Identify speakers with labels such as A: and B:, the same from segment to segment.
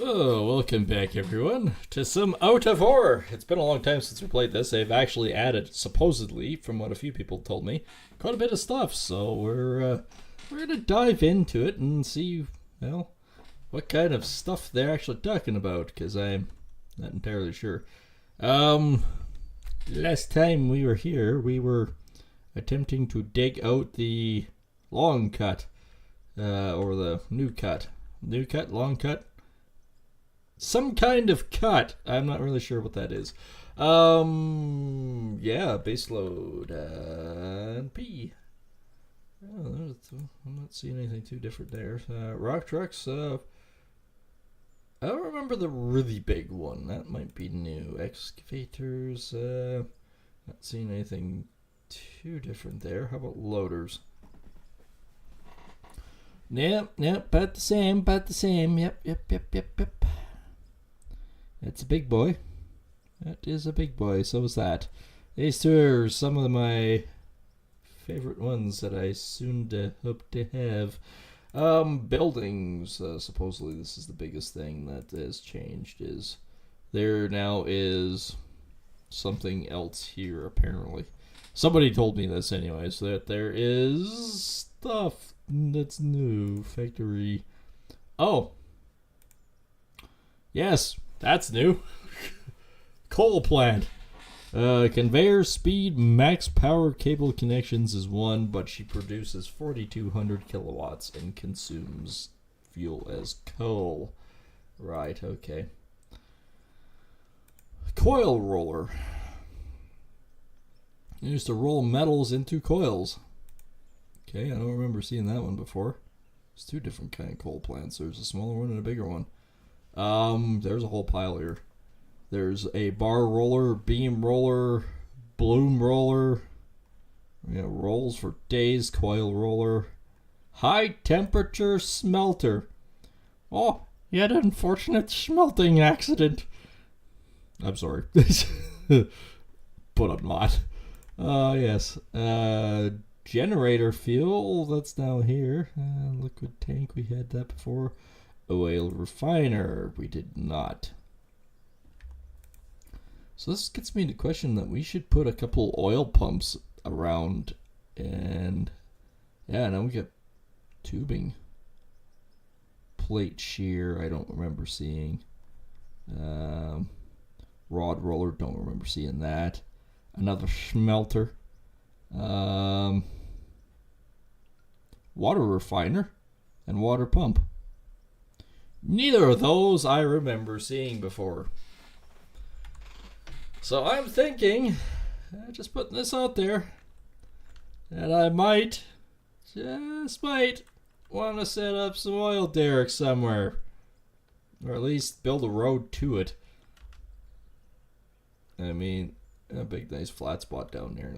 A: Oh, welcome back, everyone, to some Out of Horror. It's been a long time since we played this. They've actually added, supposedly, from what a few people told me, quite a bit of stuff. So we're gonna dive into it and see, well, what kind of stuff they're actually talking about, because I'm not entirely sure. Last time we were here, we were attempting to dig out the long cut, or the new cut. New cut, long cut. Some kind of cut. I'm not really sure what that is. Yeah, base load and P. Oh, I'm not seeing anything too different there. Rock trucks. I don't remember the really big one. That might be new. Excavators. Not seeing anything too different there. How about loaders? Yep, about the same, Yep. It's a big boy. That is a big boy, so is that. These two are some of my favorite ones that I soon hope to have. Buildings. Supposedly this is the biggest thing that has changed. Is there now is something else here, apparently. Somebody told me this anyways, that there is stuff that's new. Factory. Oh. Yes. That's new. Coal plant. Conveyor speed max power cable connections is 1, but she produces 4,200 kilowatts and consumes fuel as coal. Right, okay. Coil roller. Used to roll metals into coils. Okay, I don't remember seeing that one before. There's two different kind of coal plants. There's a smaller one and a bigger one. There's a whole pile here. There's a bar roller, beam roller, bloom roller, rolls for days, coil roller, high temperature smelter. Oh, yet unfortunate smelting accident. I'm sorry. But I'm not. Yes. Generator fuel, that's now here. Liquid tank, we had that before. Oil refiner, we did not. So this gets me to question that we should put a couple oil pumps around, and yeah, now we got tubing. Plate shear, I don't remember seeing. Rod roller, don't remember seeing that. Another smelter. Water refiner and water pump. Neither of those I remember seeing before. So I'm thinking, just putting this out there, that I might, just might, want to set up some oil derricks somewhere. Or at least build a road to it. I mean, a big nice flat spot down there.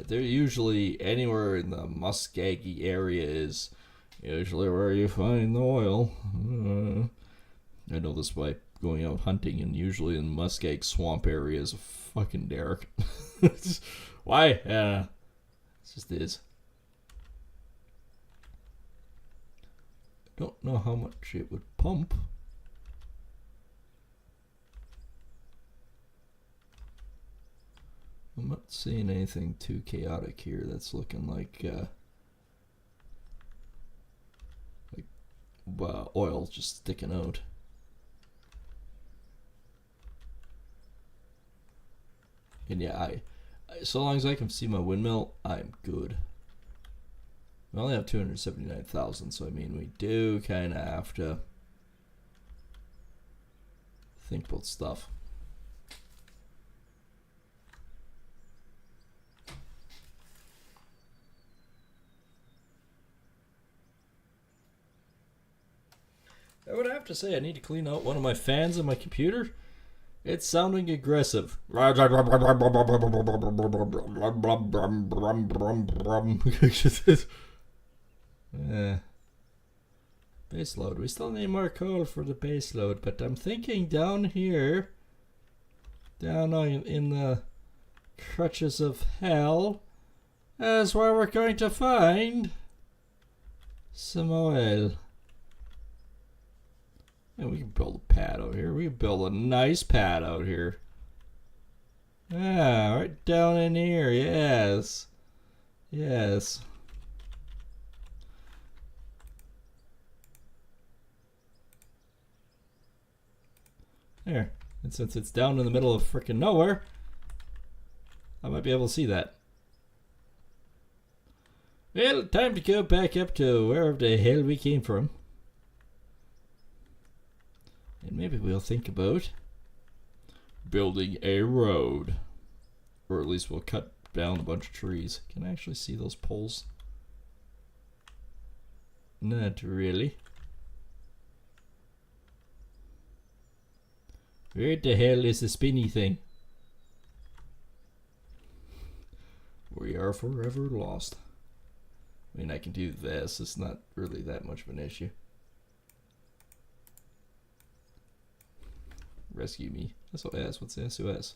A: They're usually anywhere in the Muskogee area is usually where you find the oil. I know this by going out hunting, and usually in Muskeg swamp area is a fucking derrick. Why? It just is. I don't know how much it would pump. I'm not seeing anything too chaotic here. That's looking like oil just sticking out. And yeah, I so long as I can see my windmill, I'm good. We only have 279,000, so I mean we do kind of have to think about stuff. I would have to say I need to clean out one of my fans on my computer. It's sounding aggressive. Yeah. Base load. We still need more coal for the base load, but I'm thinking down here, down in the crutches of hell, is where we're going to find some oil. And we can build a pad out here. We can build a nice pad out here. Yeah, right down in here. Yes. Yes. There. And since it's down in the middle of frickin' nowhere, I might be able to see that. Well, time to go back up to wherever the hell we came from. And maybe we'll think about building a road. Or at least we'll cut down a bunch of trees. Can I actually see those poles? Not really. Where the hell is the spinny thing? We are forever lost. I mean, I can do this. It's not really that much of an issue. Rescue me. SOS. What's the SOS?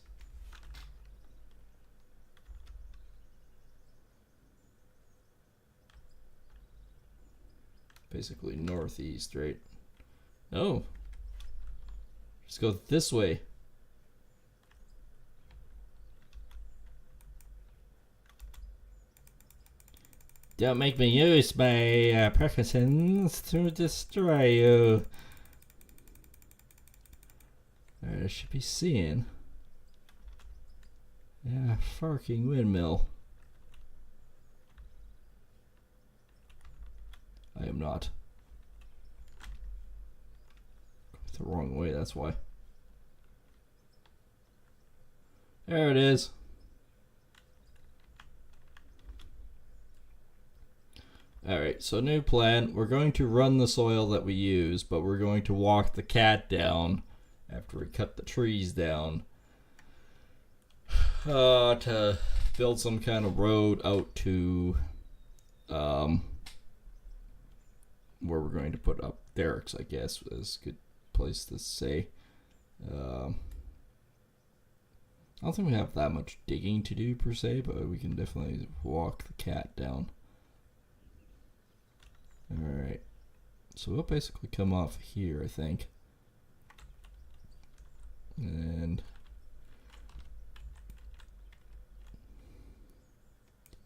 A: Basically northeast, right? No. Just go this way. Don't make me use my Parkinson's to destroy you. Alright, I should be seeing. Yeah, fucking windmill. I am not. The wrong way, that's why. There it is. Alright, so new plan. We're going to run the soil that we use, but we're going to walk the cat down after we cut the trees down to build some kind of road out to where we're going to put up derricks, I guess is a good place to say. I don't think we have that much digging to do per se, but we can definitely walk the cat down. Alright, so we'll basically come off here, I think. And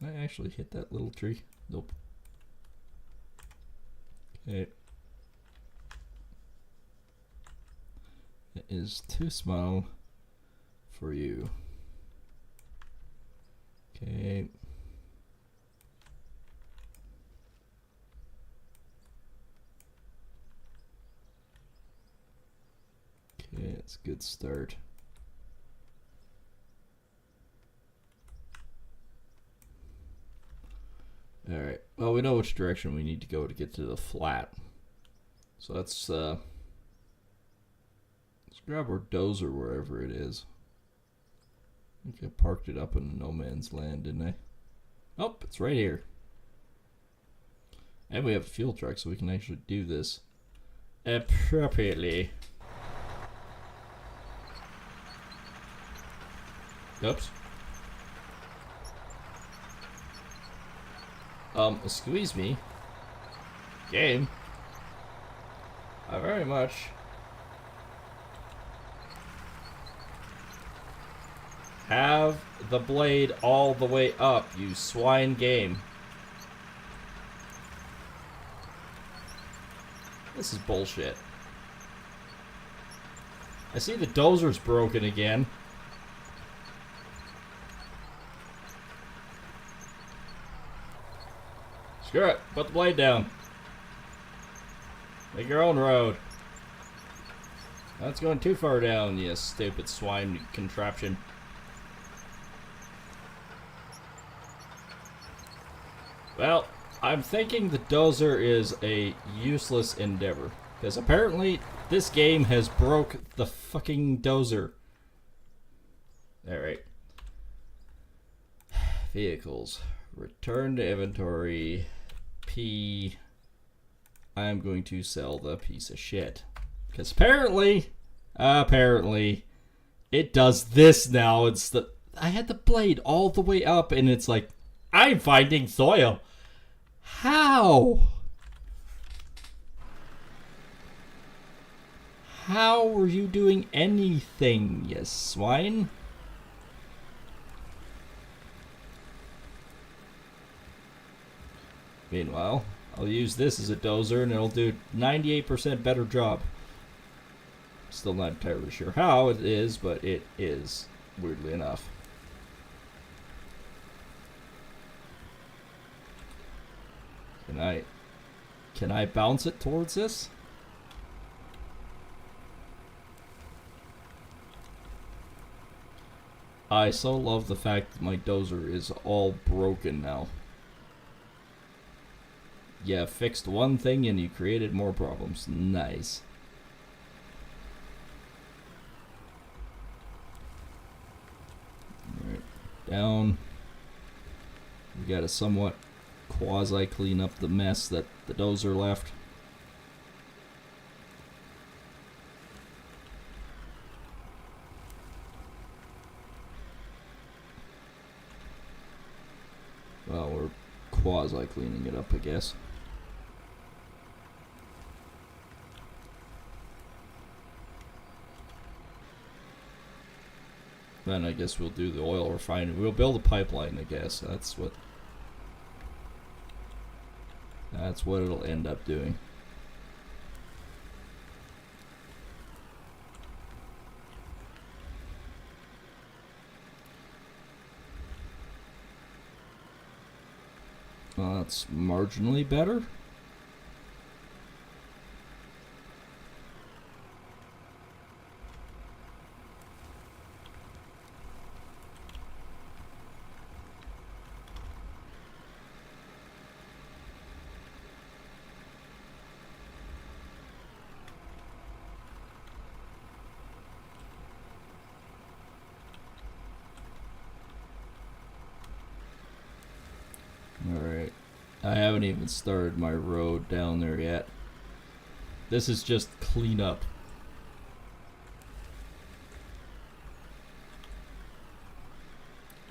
A: did I actually hit that little tree? Nope. Okay. It is too small for you. Okay. Okay, it's a good start. Alright, well, we know which direction we need to go to get to the flat. So let's grab our dozer wherever it is. I think I parked it up in no man's land, didn't I? Oh, it's right here. And we have a fuel truck, so we can actually do this appropriately. Oops. Excuse me. Game. I very much have the blade all the way up, you swine game. This is bullshit. I see the dozer's broken again. Screw it. Put the blade down. Make your own road. That's going too far down, you stupid swine contraption. Well, I'm thinking the dozer is a useless endeavor. Because apparently this game has broke the fucking dozer. Alright. Vehicles. Return to inventory. P. I'm going to sell the piece of shit. Because apparently, it does this now. It's the I had the blade all the way up and it's like, I'm finding soil. How? How were you doing anything, you swine? Meanwhile, I'll use this as a dozer and it'll do 98% better job. Still not entirely sure how it is, but it is, weirdly enough. Can I bounce it towards this? I so love the fact that my dozer is all broken now. Yeah, fixed one thing and you created more problems. Nice. Alright, down. We gotta somewhat quasi clean up the mess that the dozer left. Well, we're quasi cleaning it up, I guess. Then I guess we'll do the oil refinery. We'll build a pipeline, I guess. That's what it'll end up doing. Well, that's marginally better. Alright. I haven't even started my road down there yet. This is just cleanup.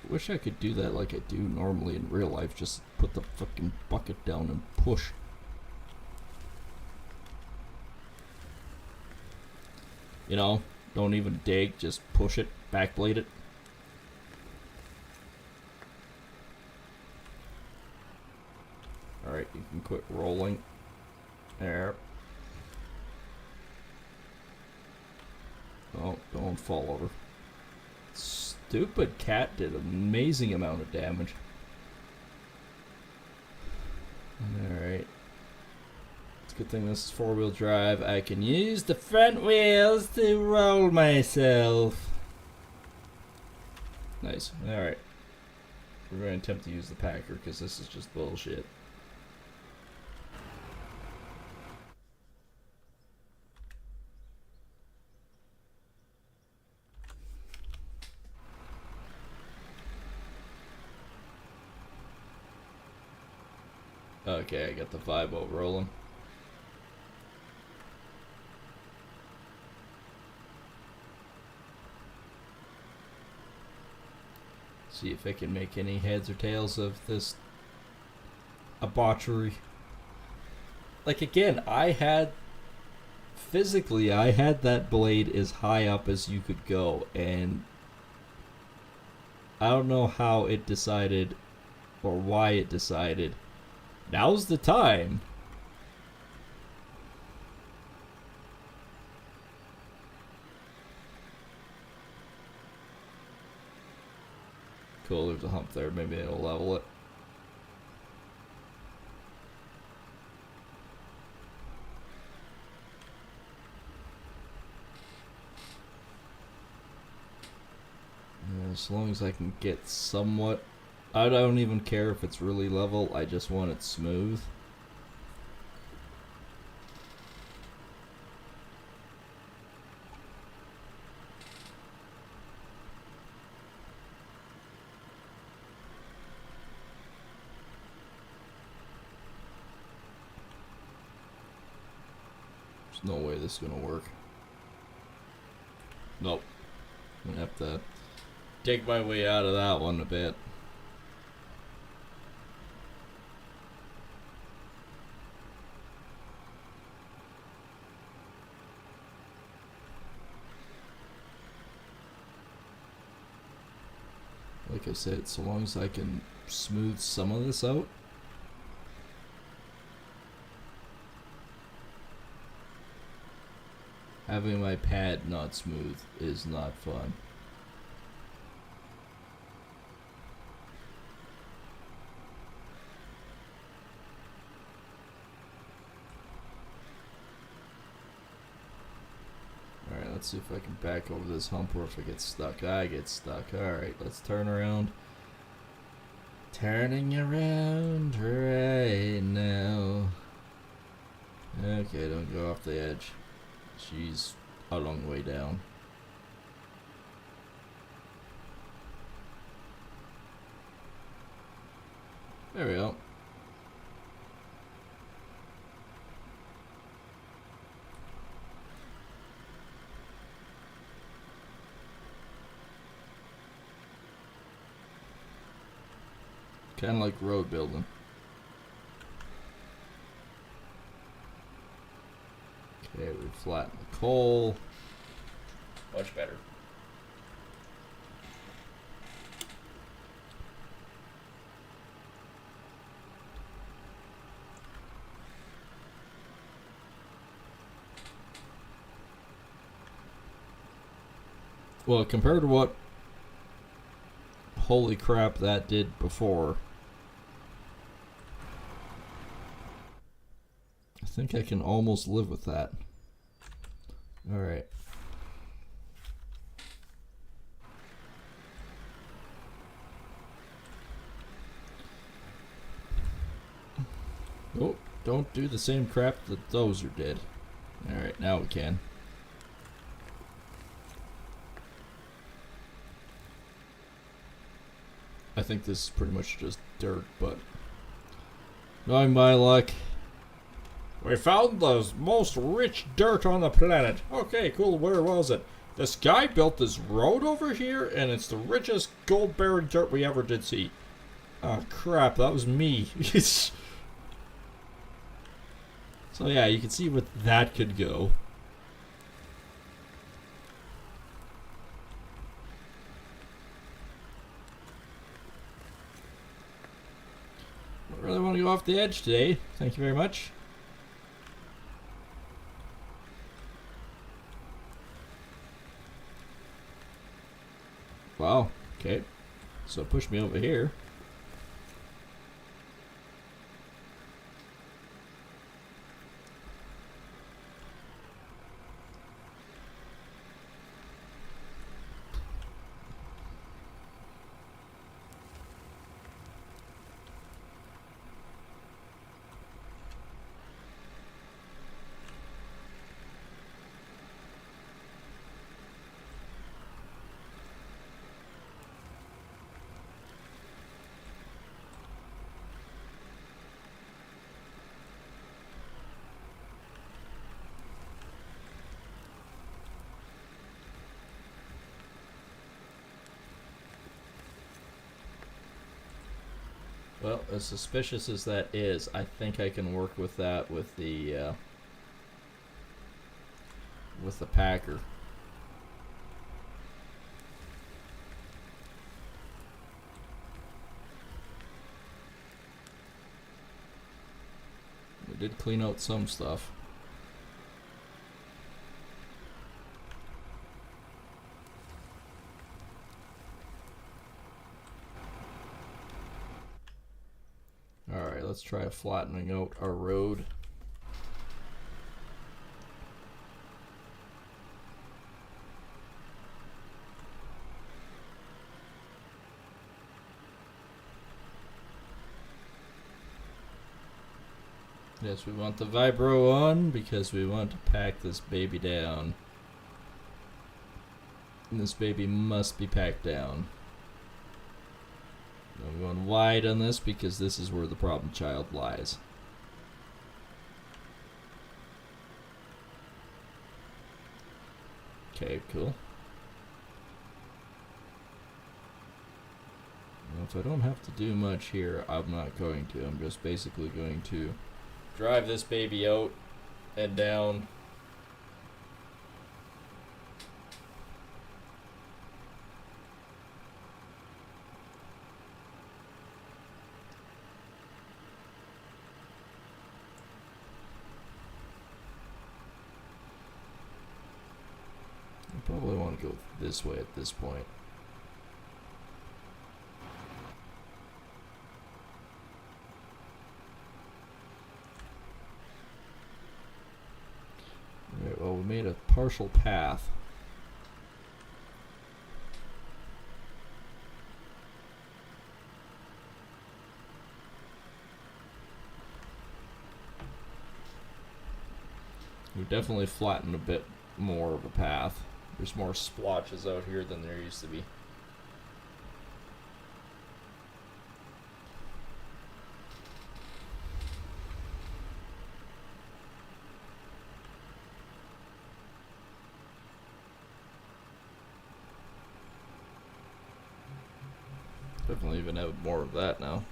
A: Wish I could do that like I do normally in real life. Just put the fucking bucket down and push. You know, don't even dig, just push it, backblade it. Alright, you can quit rolling. There. Oh, don't fall over. Stupid cat did an amazing amount of damage. Alright. It's a good thing this is four-wheel drive. I can use the front wheels to roll myself. Nice. Alright. We're going to attempt to use the Packer because this is just bullshit. Okay, I got the 5-0 rolling. See if I can make any heads or tails of this debauchery. Like, again, I had that blade as high up as you could go, and I don't know how it decided or why it decided now's the time. Cool, there's a hump there. Maybe it'll level it. As long as I can get somewhat... I don't even care if it's really level, I just want it smooth. There's no way this is gonna work. Nope. I'm gonna have to dig my way out of that one a bit. like I said, so long as I can smooth some of this out. Having my pad not smooth is not fun. Alright, let's see if I can back over this hump or if I get stuck. I get stuck. Alright, let's turn around. Turning around right now. Okay, don't go off the edge. She's a long way down. There we go. Kind of like road building. Okay, we flatten the coal. Much better. Well, compared to what holy crap that did before, I think I can almost live with that. Alright. Oh, don't do the same crap that Dozer did. Alright, now we can. I think this is pretty much just dirt, but knowing my luck, we found the most rich dirt on the planet. Okay, cool. Where was it? This guy built this road over here, and it's the richest gold-bearing dirt we ever did see. Oh, crap. That was me. So, yeah, you can see what that could go. Don't really want to go off the edge today. Thank you very much. Wow, okay. So push me over here. Well, as suspicious as that is, I think I can work with that with the Packer. We did clean out some stuff. Alright, let's try flattening out our road. Yes, we want the vibro on because we want to pack this baby down. And this baby must be packed down. I'm going wide on this because this is where the problem child lies. Okay, cool. Well, if I don't have to do much here, I'm not going to. I'm just basically going to drive this baby out and down. go this way at this point. Alright, well, we made a partial path. We definitely flattened a bit more of a path. There's more splotches out here than there used to be. Definitely even have more of that now.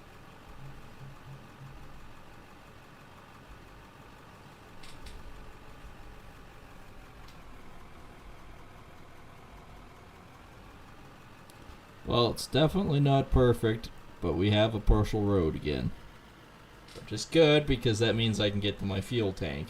A: Well, it's definitely not perfect, but we have a partial road again. Which is good, because that means I can get to my fuel tank.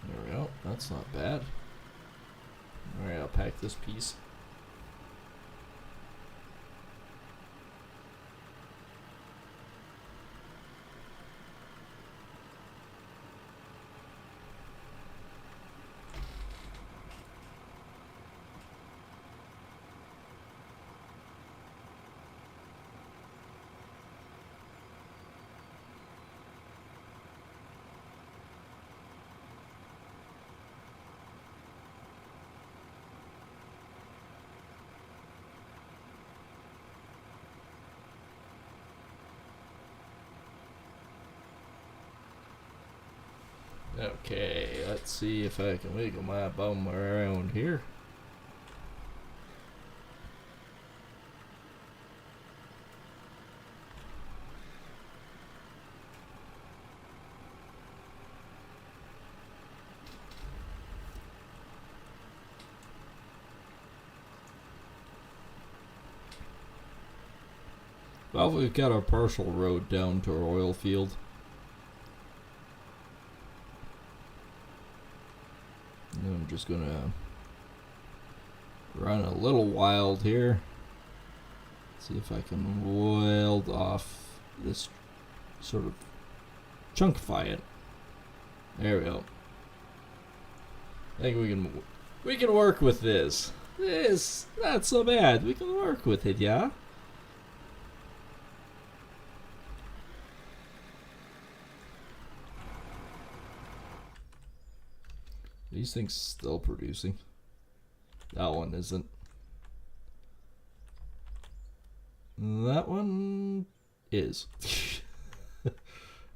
A: There we go. That's not bad. Alright, I'll pack this piece. Okay, let's see if I can wiggle my bum around here. Well, we've got our partial road down to our oil field. And I'm just gonna run a little wild here. See if I can weld off this, sort of chunkify it. There we go. I think we can work with this. It's not so bad. We can work with it, yeah? These things still producing. That one isn't. That one is.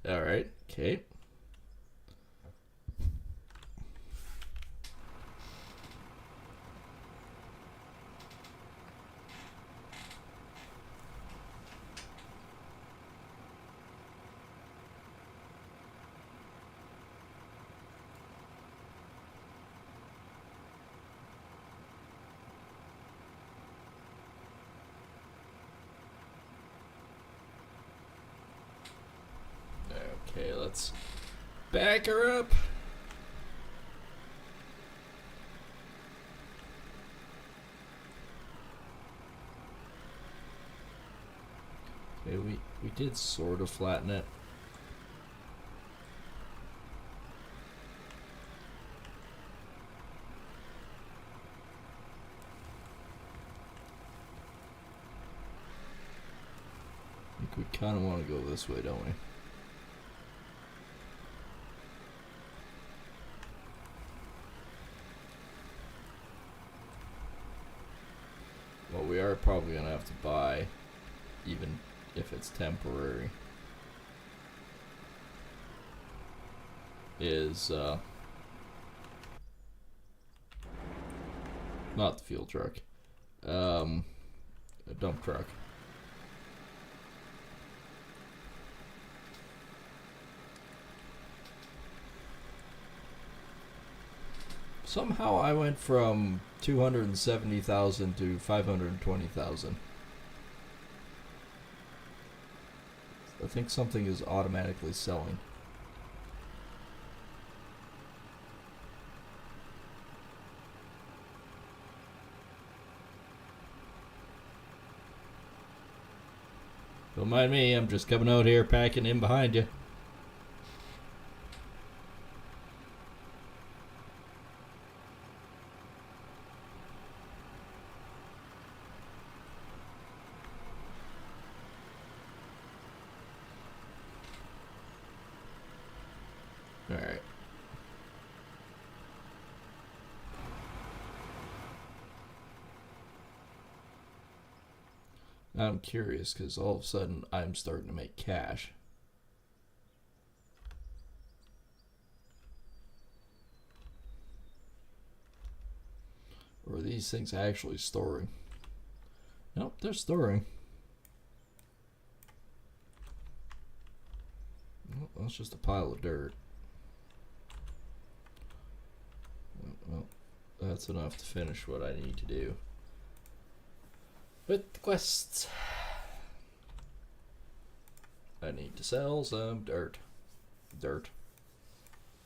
A: Alright, okay. Okay, let's back her up. Okay, we did sort of flatten it. I think we kind of want to go this way, don't we? What we are probably going to have to buy, even if it's temporary, is not the fuel truck, a dump truck. Somehow I went from 270,000 to 520,000. I think something is automatically selling. Don't mind me, I'm just coming out here packing in behind you. Alright. I'm curious because all of a sudden I'm starting to make cash. Or are these things actually storing? Nope, they're storing. Well, that's just a pile of dirt. Well, that's enough to finish what I need to do. With the quests, I need to sell some dirt.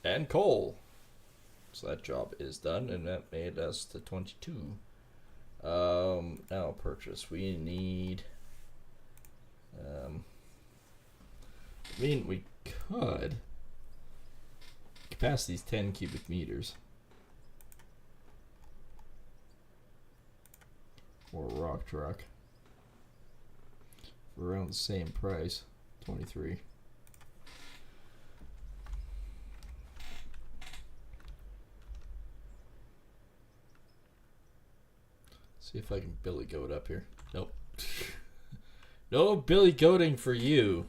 A: And coal. So that job is done, and that made us to 22. Now purchase. We need. I mean, we could. Capacity's 10 cubic meters. Or a rock truck. For around the same price. 23. See if I can billy goat up here. Nope. No billy goating for you.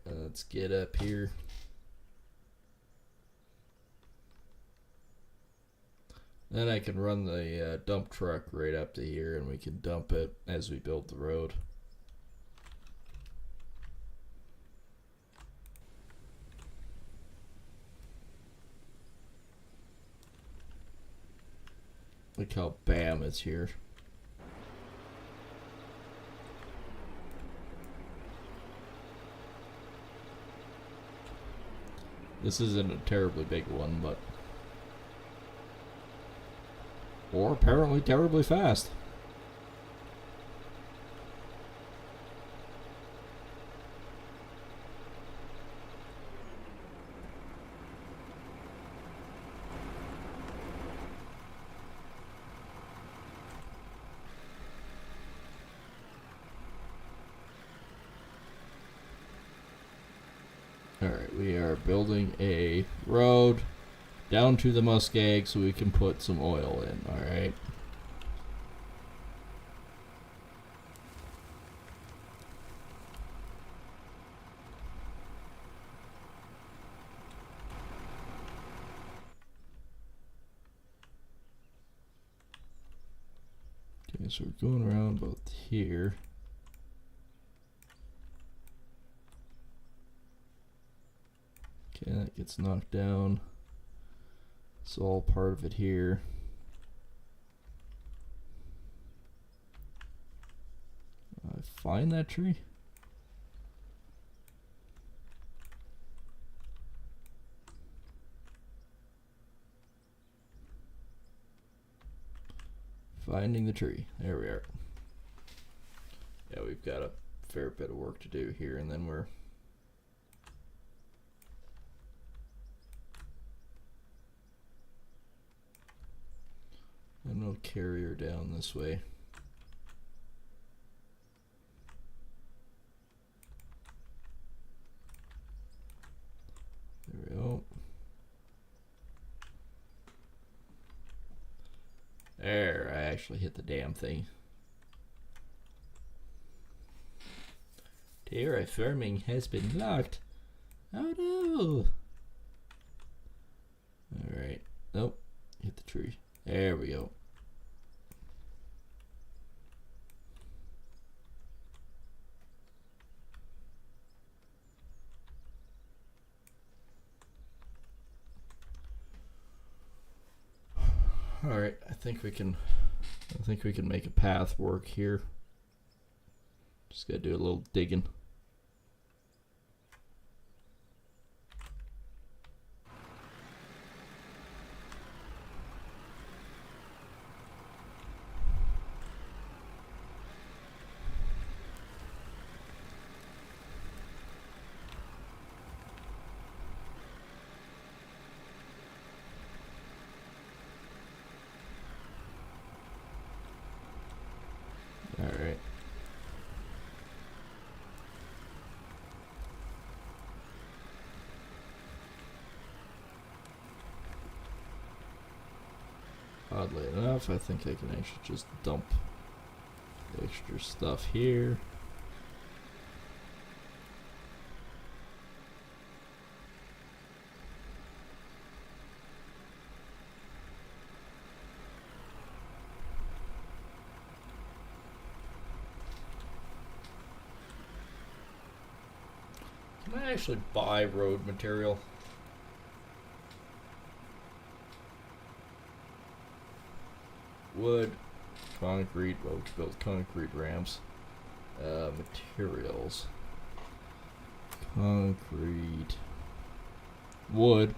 A: Let's get up here. Then I can run the dump truck right up to here and we can dump it as we build the road. Look how bam it's here. This isn't a terribly big one, but... Or apparently terribly fast. Alright, we are building a road down to the muskeg so we can put some oil in, alright? Okay, so we're going around about here. Okay, that gets knocked down. It's all part of it here. Find that tree? Finding the tree. There we are. Yeah, we've got a fair bit of work to do here, and then we're... And we'll carry her down this way. There we go. actually hit the damn thing. Terraforming has been locked. Oh no! Alright. Nope. Hit the tree. There we go. Alright, I think we can make a path work here. Just gotta do a little digging. Alright. Oddly enough, I think I can actually just dump the extra stuff here. Can I actually buy road material? Wood, concrete, well, we could build concrete ramps. Materials. Concrete. Wood.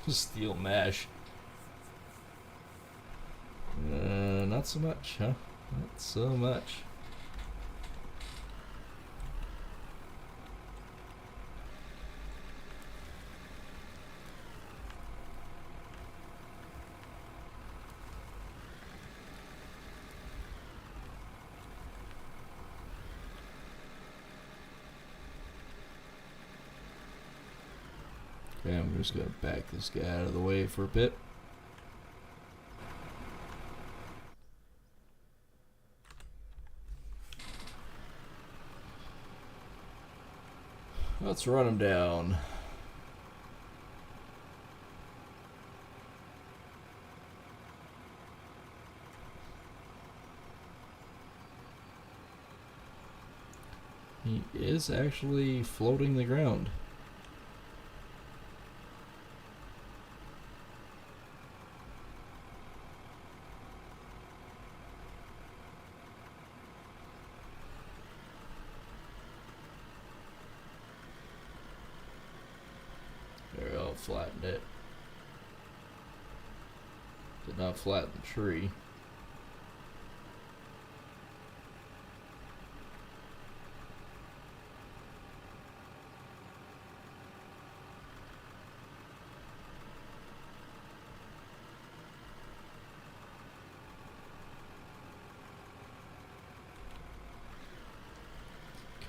A: Steel mesh. Not so much, huh? Not so much. Okay, I'm just gonna back this guy out of the way for a bit. Let's run him down. He is actually floating the ground. There, I'll flatten it. Did not flatten the tree.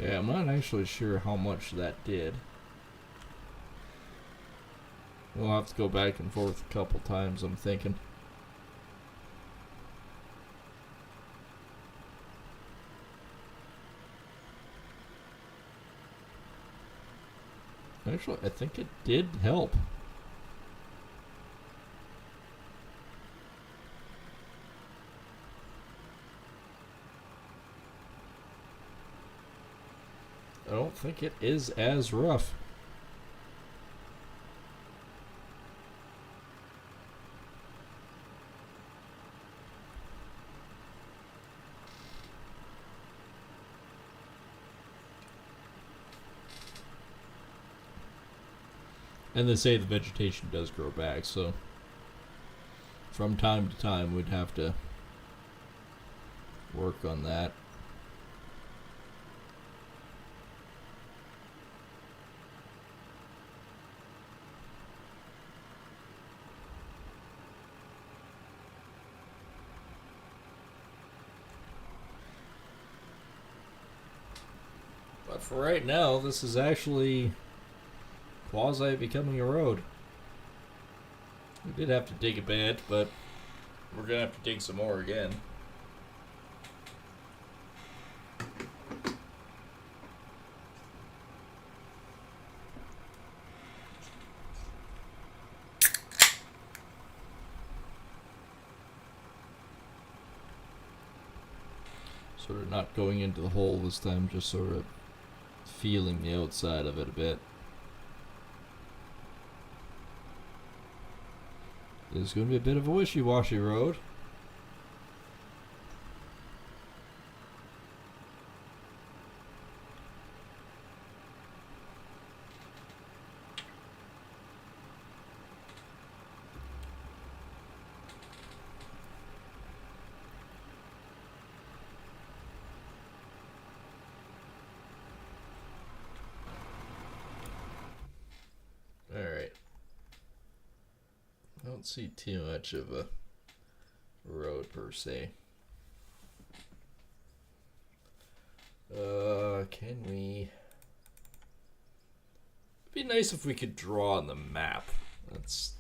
A: Okay, I'm not actually sure how much that did. We'll have to go back and forth a couple times, I'm thinking. Actually, I think it did help. I don't think it is as rough. And they say the vegetation does grow back, so from time to time we'd have to work on that. But for right now, this is actually quasi becoming a road. We did have to dig a bit, but we're gonna have to dig some more again. Sort of not going into the hole this time, just sort of feeling the outside of it a bit. It's going to be a bit of a wishy-washy road. Alright. I don't see too much of a road per se. Can we... It'd be nice if we could draw on the map. That's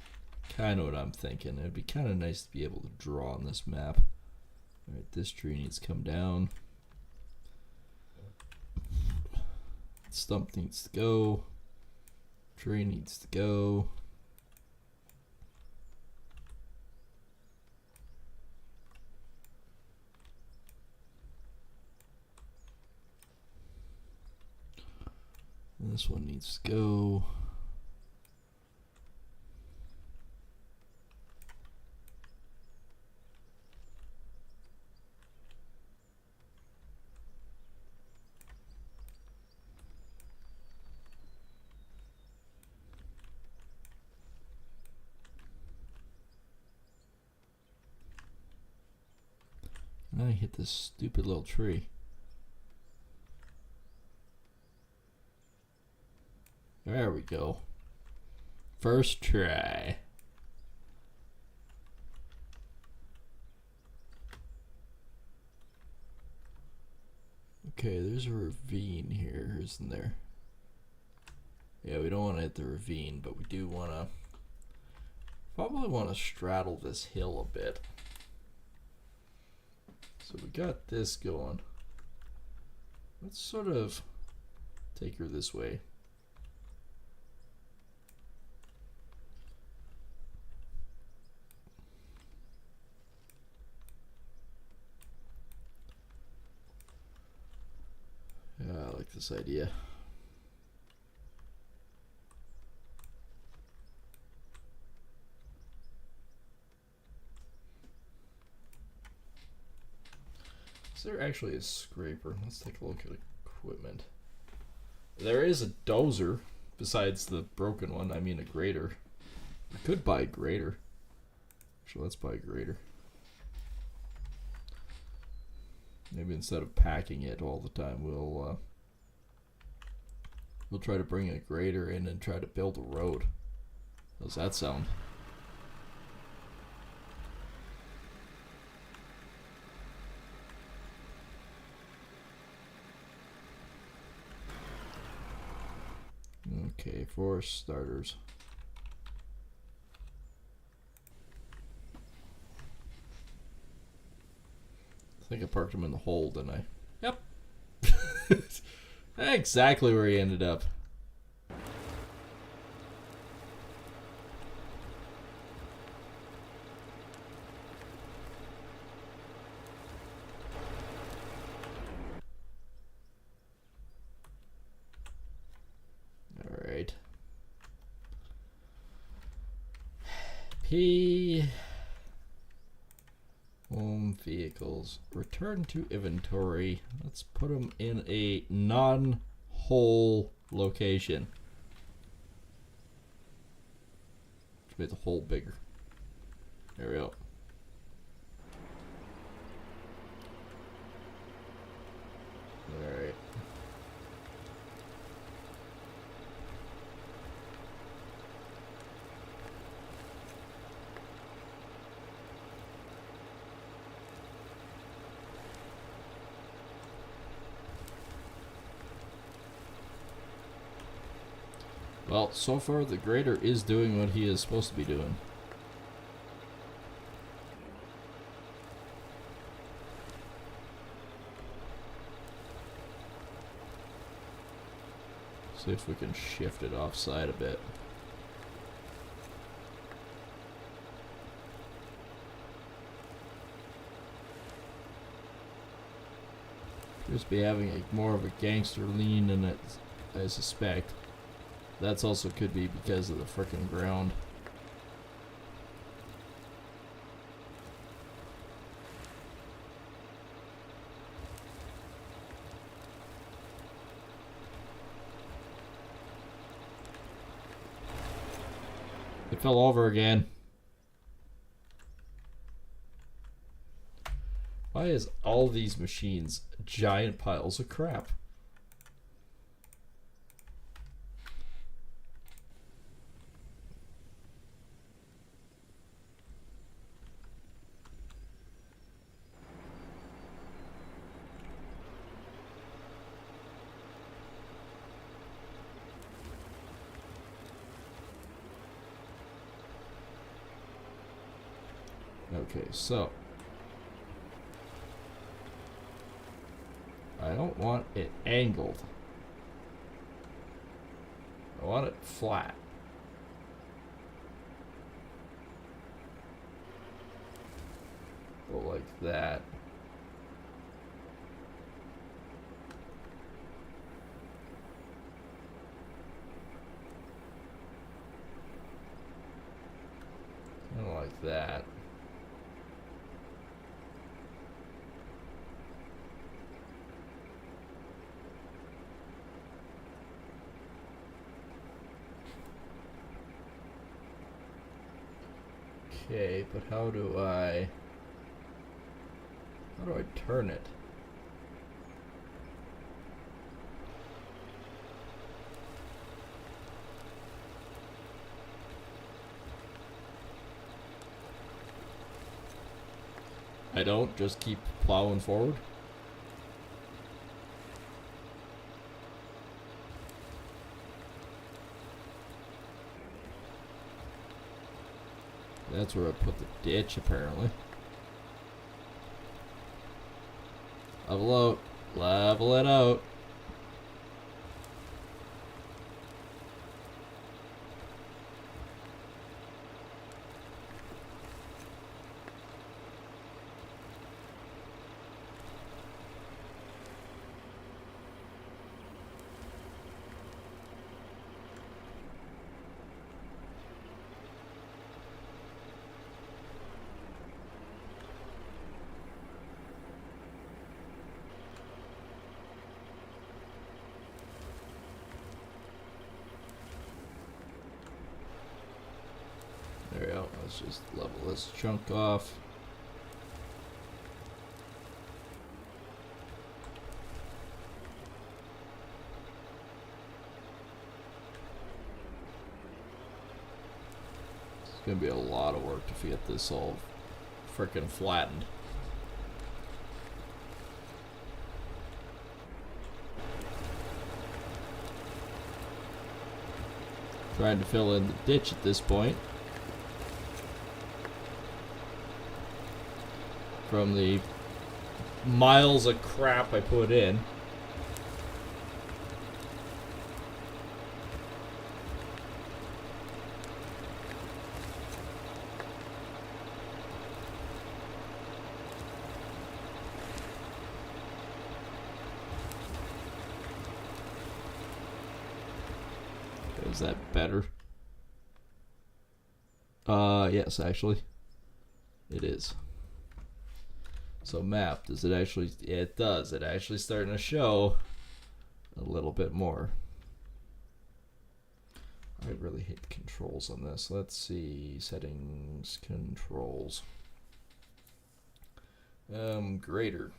A: kind of what I'm thinking. It'd be kind of nice to be able to draw on this map. Alright, this tree needs to come down. Stump needs to go. Tree needs to go. And this one needs to go. And I hit this stupid little tree. There we go. First try. Okay, there's a ravine here, isn't there? Yeah, we don't want to hit the ravine, but we do want to... Probably want to straddle this hill a bit. So we got this going. Let's sort of take her this way. Yeah, I like this idea. Is there actually a scraper? Let's take a look at equipment. There is a dozer, besides the broken one. I mean a grader. I could buy a grader. Actually, let's buy a grader. Maybe instead of packing it all the time, we'll try to bring a grader in and try to build a road. How's that sound? Okay, for starters. I think I parked him in the hole, didn't I? Yep. Exactly where he ended up. Alright. P. Home vehicles. Return to inventory. Let's put them in a non-hole location. Let's make the hole bigger. There we go. Alright. Well, so far the grader is doing what he is supposed to be doing. See if we can shift it offside a bit. Just be having more of a gangster lean than it, I suspect. That's also could be because of the frickin' ground. It fell over again. Why is all these machines giant piles of crap? Okay, so I don't want it angled. I want it flat. Go like that. Kind of like that. Okay, but how do I turn it? I don't just keep plowing forward. That's where I put the ditch, apparently. Level out. Level it out. There we go. Let's just level this chunk off. It's gonna be a lot of work to get this all frickin' flattened. Trying to fill in the ditch at this point. From the miles of crap I put in. Is that better? Yes, actually. It is. So map, does it actually, yeah, it does. It actually starting to show a little bit more. I really hate the controls on this. Let's see, settings, controls. Grader.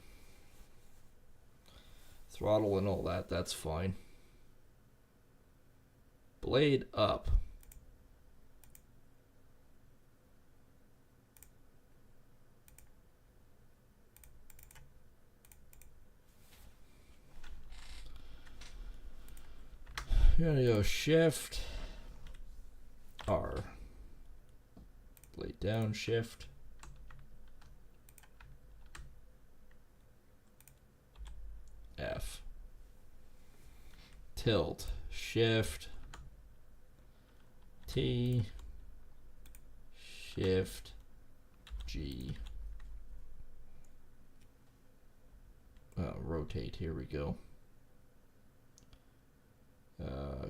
A: Throttle and all that, that's fine. Blade up. You're gonna go shift R. Blade down, shift. F. tilt, shift, T, shift, G. Rotate, here we go.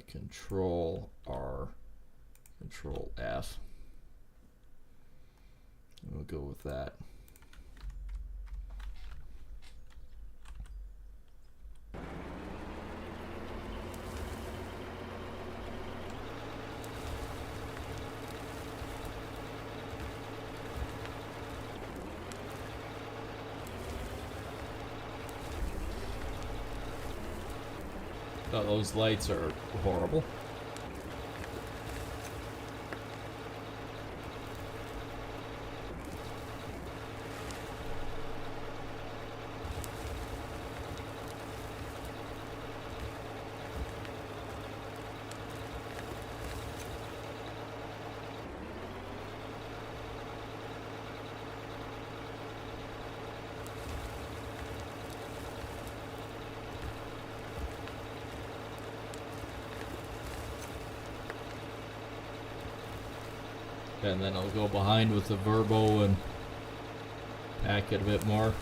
A: Control R, Control F. We'll go with that. Oh, those lights are horrible. And then I'll go behind with the Verbo and pack it a bit more.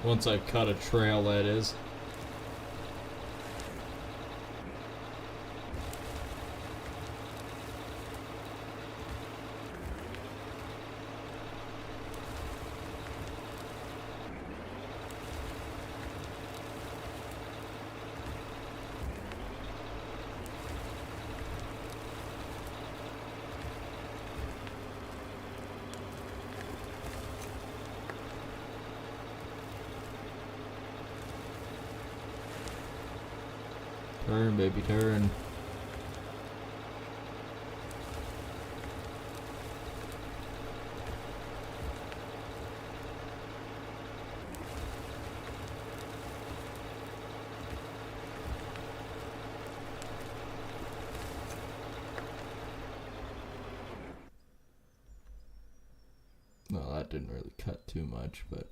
A: Once I've cut a trail, that is. Turn, baby, turn. No, that didn't really cut too much, but...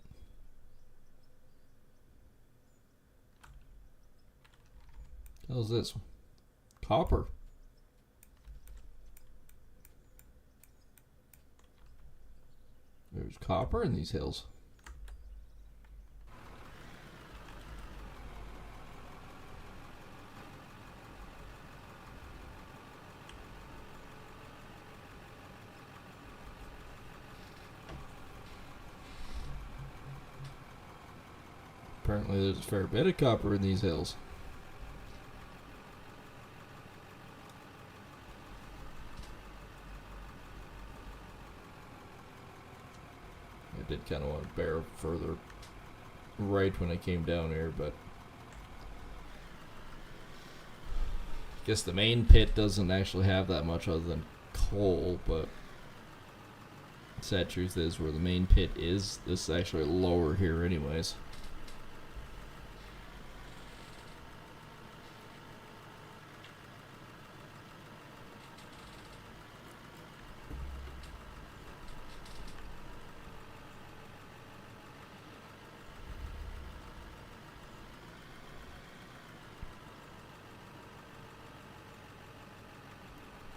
A: How's this? Copper. There's copper in these hills. Apparently there's a fair bit of copper in these hills. I did kind of want to bear further right when I came down here, but I guess the main pit doesn't actually have that much other than coal, but the sad truth is where the main pit is, this is actually lower here anyways.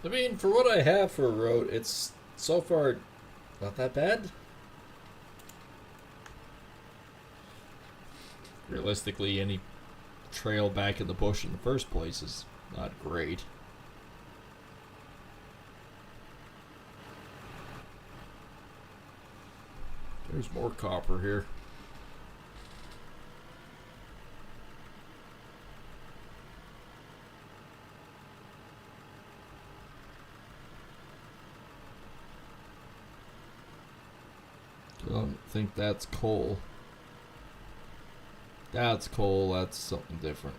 A: I mean, for what I have for a road, it's so far not that bad. Realistically, any trail back in the bush in the first place is not great. There's more copper here. I don't think that's coal. That's coal, that's something different.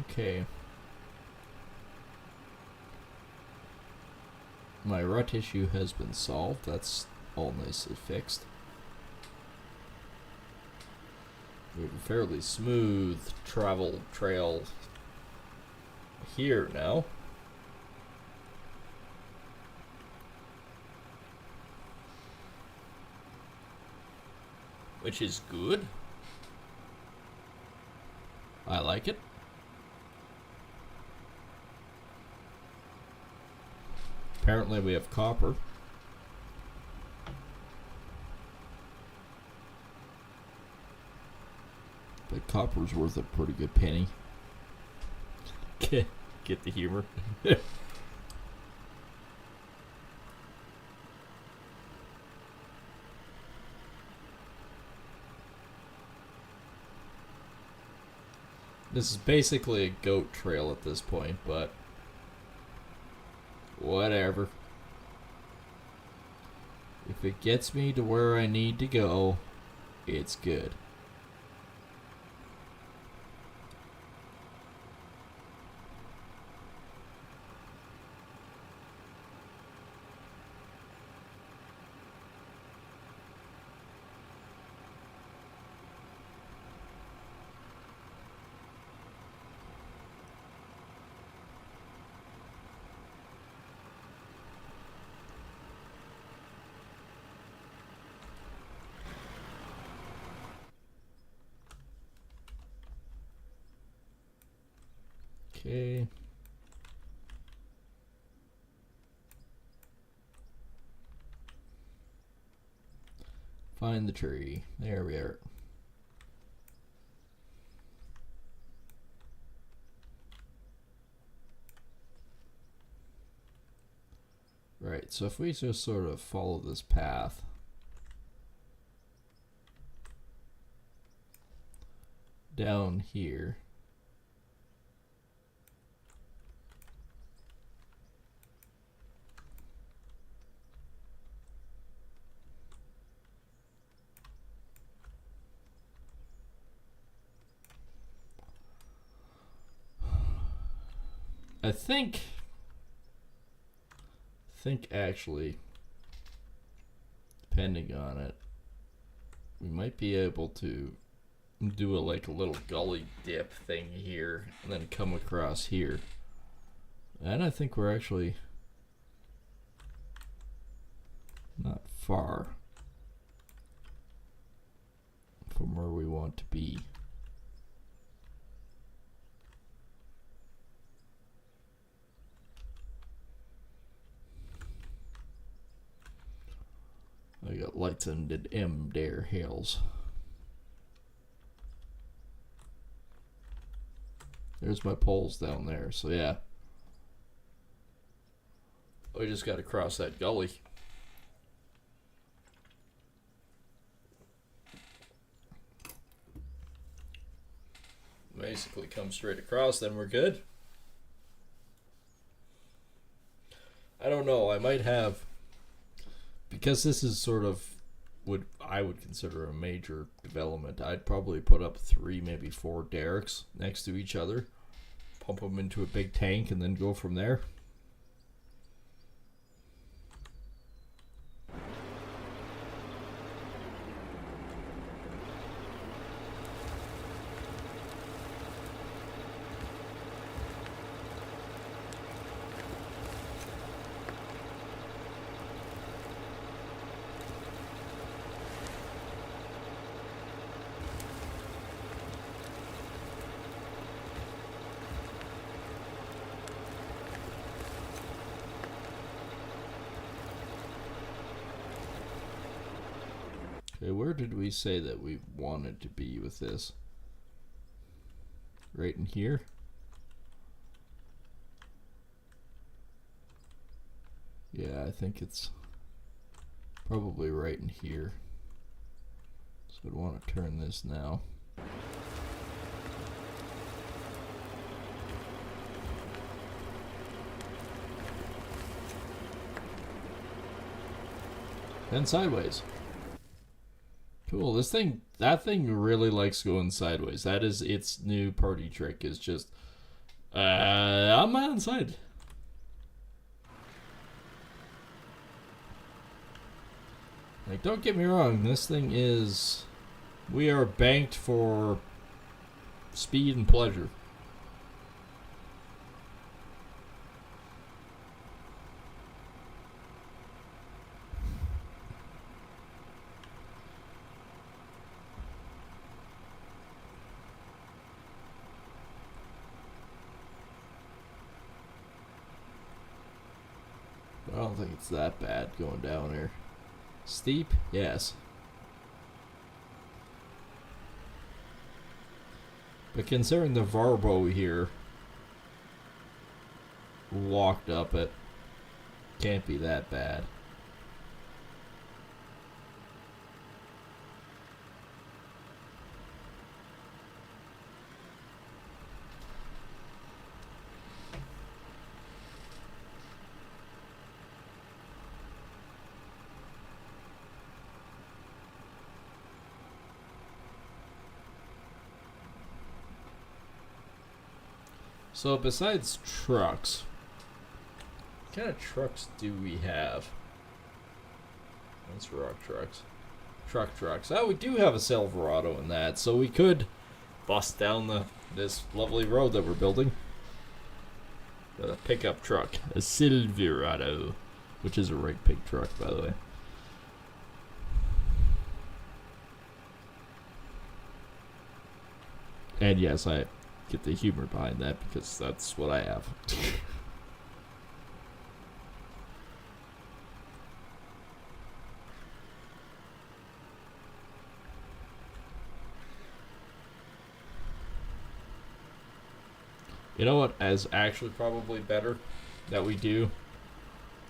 A: Okay. My rut issue has been solved. That's all nicely fixed. We have a fairly smooth travel trail here now. Which is good. I like it. Apparently we have copper. But copper's worth a pretty good penny. Get the humor. This is basically a goat trail at this point, but whatever. If it gets me to where I need to go, it's good. Okay. Find the tree. There we are. Right, so if we just sort of follow this path, down here, I think actually, depending on it, we might be able to do like a little gully dip thing here and then come across here. And I think we're actually not far from where we want to be. I got lights in the M Dare Hills. There's my poles down there, so yeah. We just got to cross that gully. Basically come straight across, then we're good. I don't know, I might have, because this is sort of what I would consider a major development, I'd probably put up 3, maybe 4 derricks next to each other, pump them into a big tank, and then go from there. Okay, where did we say that we wanted to be with this? Right in here? Yeah, I think it's probably right in here. So I'd want to turn this now. Then sideways. Cool. That thing really likes going sideways. That is its new party trick, is just I'm inside. Like, don't get me wrong, this thing is... We are banked for speed and pleasure. I don't think it's that bad going down here. Steep? Yes. But considering the Varbo here walked up it, can't be that bad. So besides trucks, what kind of trucks do we have? That's rock trucks. Trucks. Oh, we do have a Silverado in that, so we could bust down this lovely road that we're building. Got a pickup truck, a Silverado, which is a right pig truck, by the way. And yes, I get the humor behind that because that's what I have. You know what is actually probably better that we do?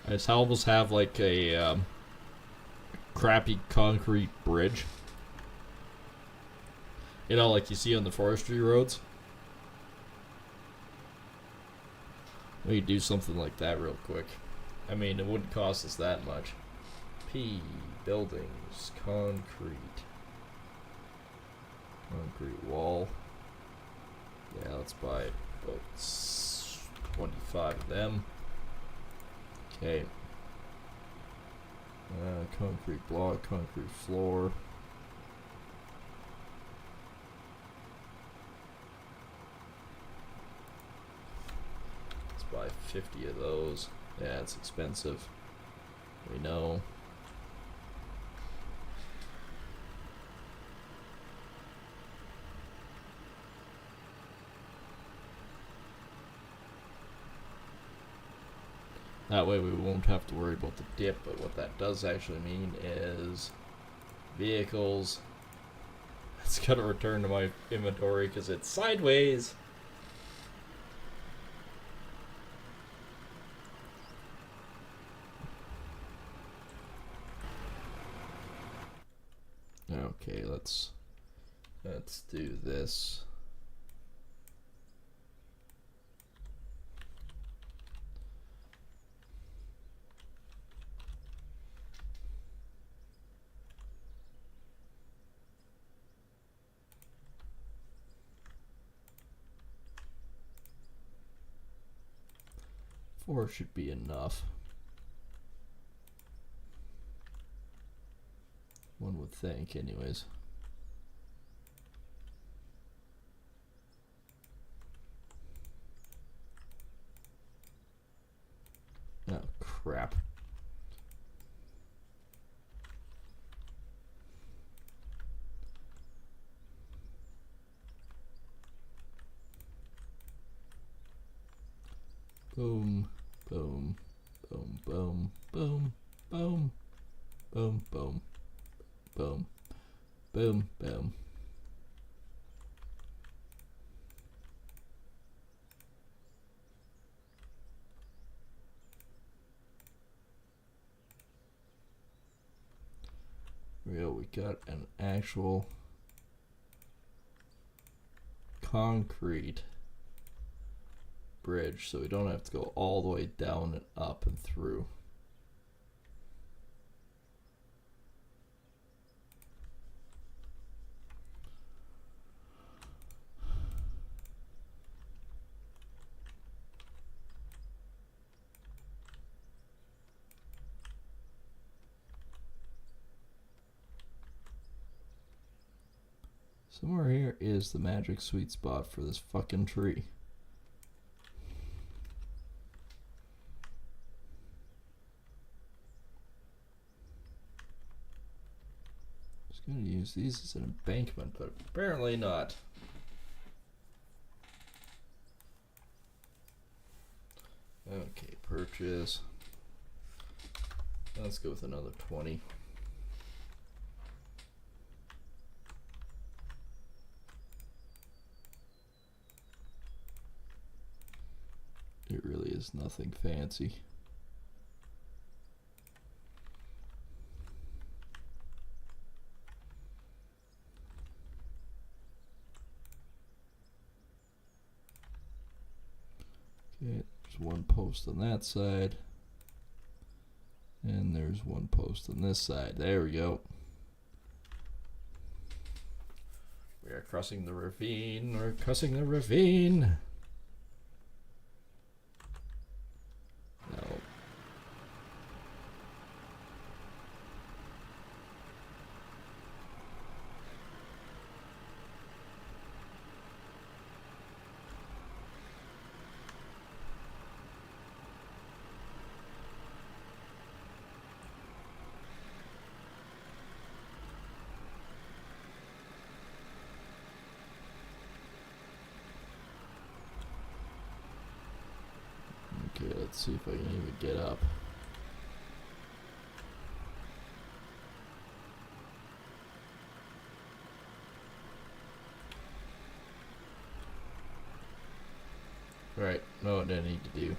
A: Is almost have like a crappy concrete bridge. You know, like you see on the forestry roads. We could do something like that real quick. I mean, it wouldn't cost us that much. P, buildings, concrete. Concrete wall. Yeah, let's buy about 25 of them. Okay. Concrete block, concrete floor. Let's buy 50 of those. Yeah, it's expensive. We know. That way we won't have to worry about the dip, but what that does actually mean is vehicles. It's gotta return to my inventory because it's sideways. Okay, let's do this. Four should be enough. One would think, anyways. Oh, crap. Boom, boom, boom, boom, boom, boom, boom, boom, boom, boom, boom. We got an actual concrete bridge, so we don't have to go all the way down and up and through. Somewhere here is the magic sweet spot for this fucking tree. Just gonna use these as an embankment, but apparently not. Okay, purchase. Let's go with another 20. It really is nothing fancy. Okay, there's one post on that side. And there's one post on this side. There we go. We are crossing the ravine. We're crossing the ravine. No. Okay, let's see if I can even get up. Right, know what I need to do.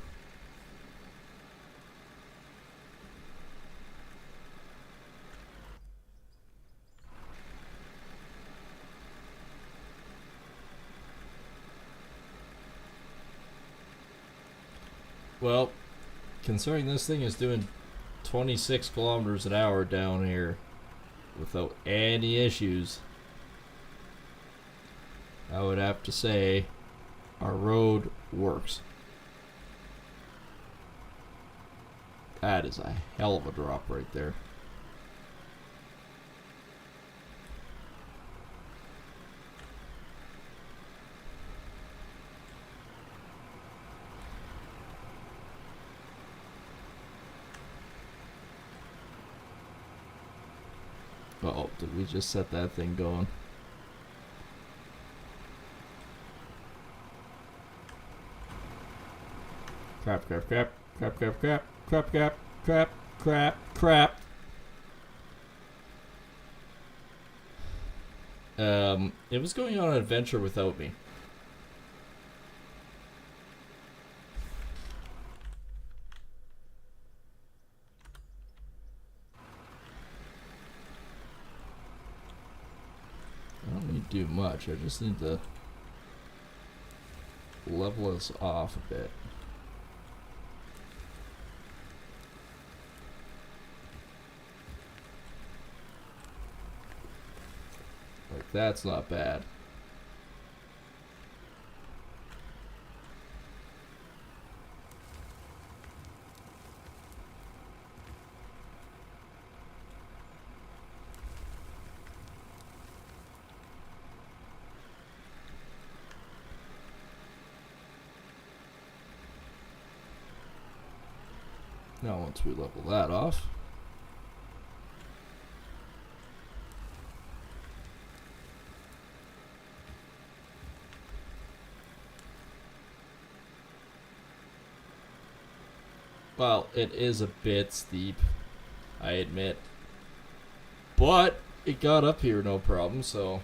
A: Well, considering this thing is doing 26 kilometers an hour down here without any issues, I would have to say our road works. That is a hell of a drop right there. Uh-oh, did we just set that thing going? Crap, crap, crap, crap, crap, crap, crap, crap, crap, crap, crap. It was going on an adventure without me. I don't need to do much, I just need to level us off a bit. Like, that's not bad. Now once we level that off, well, it is a bit steep, I admit, but it got up here no problem, so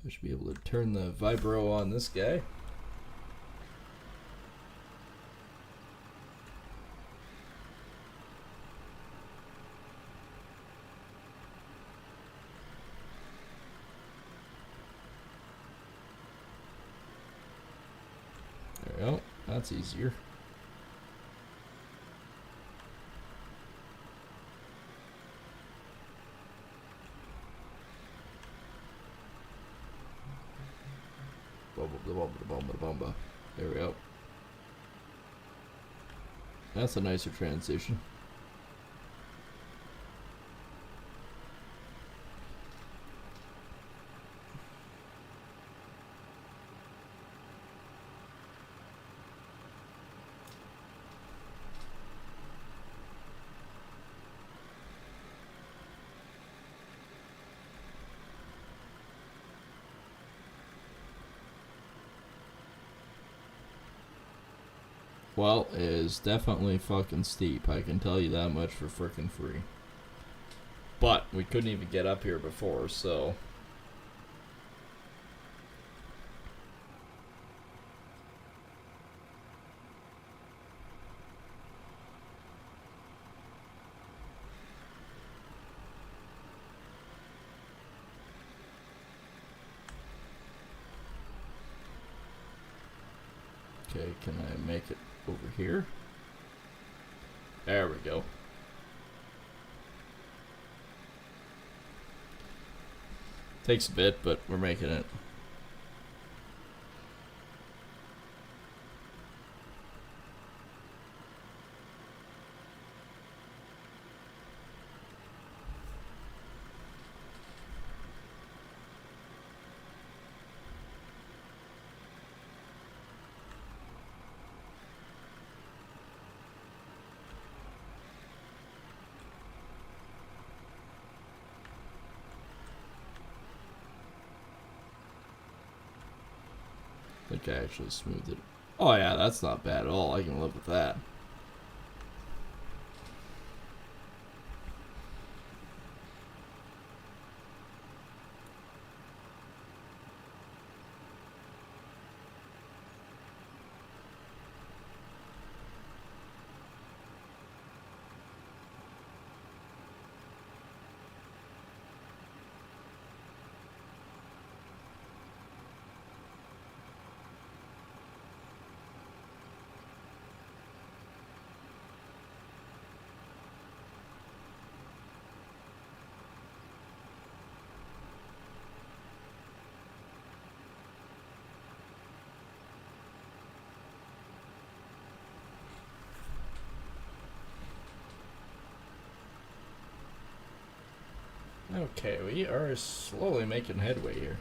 A: I should be able to turn the vibro on this guy. There we go. That's easier. There we go. That's a nicer transition. Well, it is definitely fucking steep. I can tell you that much for frickin' free. But we couldn't even get up here before, so... Okay, can I make it over here? There we go. Takes a bit, but we're making it. I think I actually smoothed it. Oh yeah, that's not bad at all. I can live with that. Okay, we are slowly making headway here.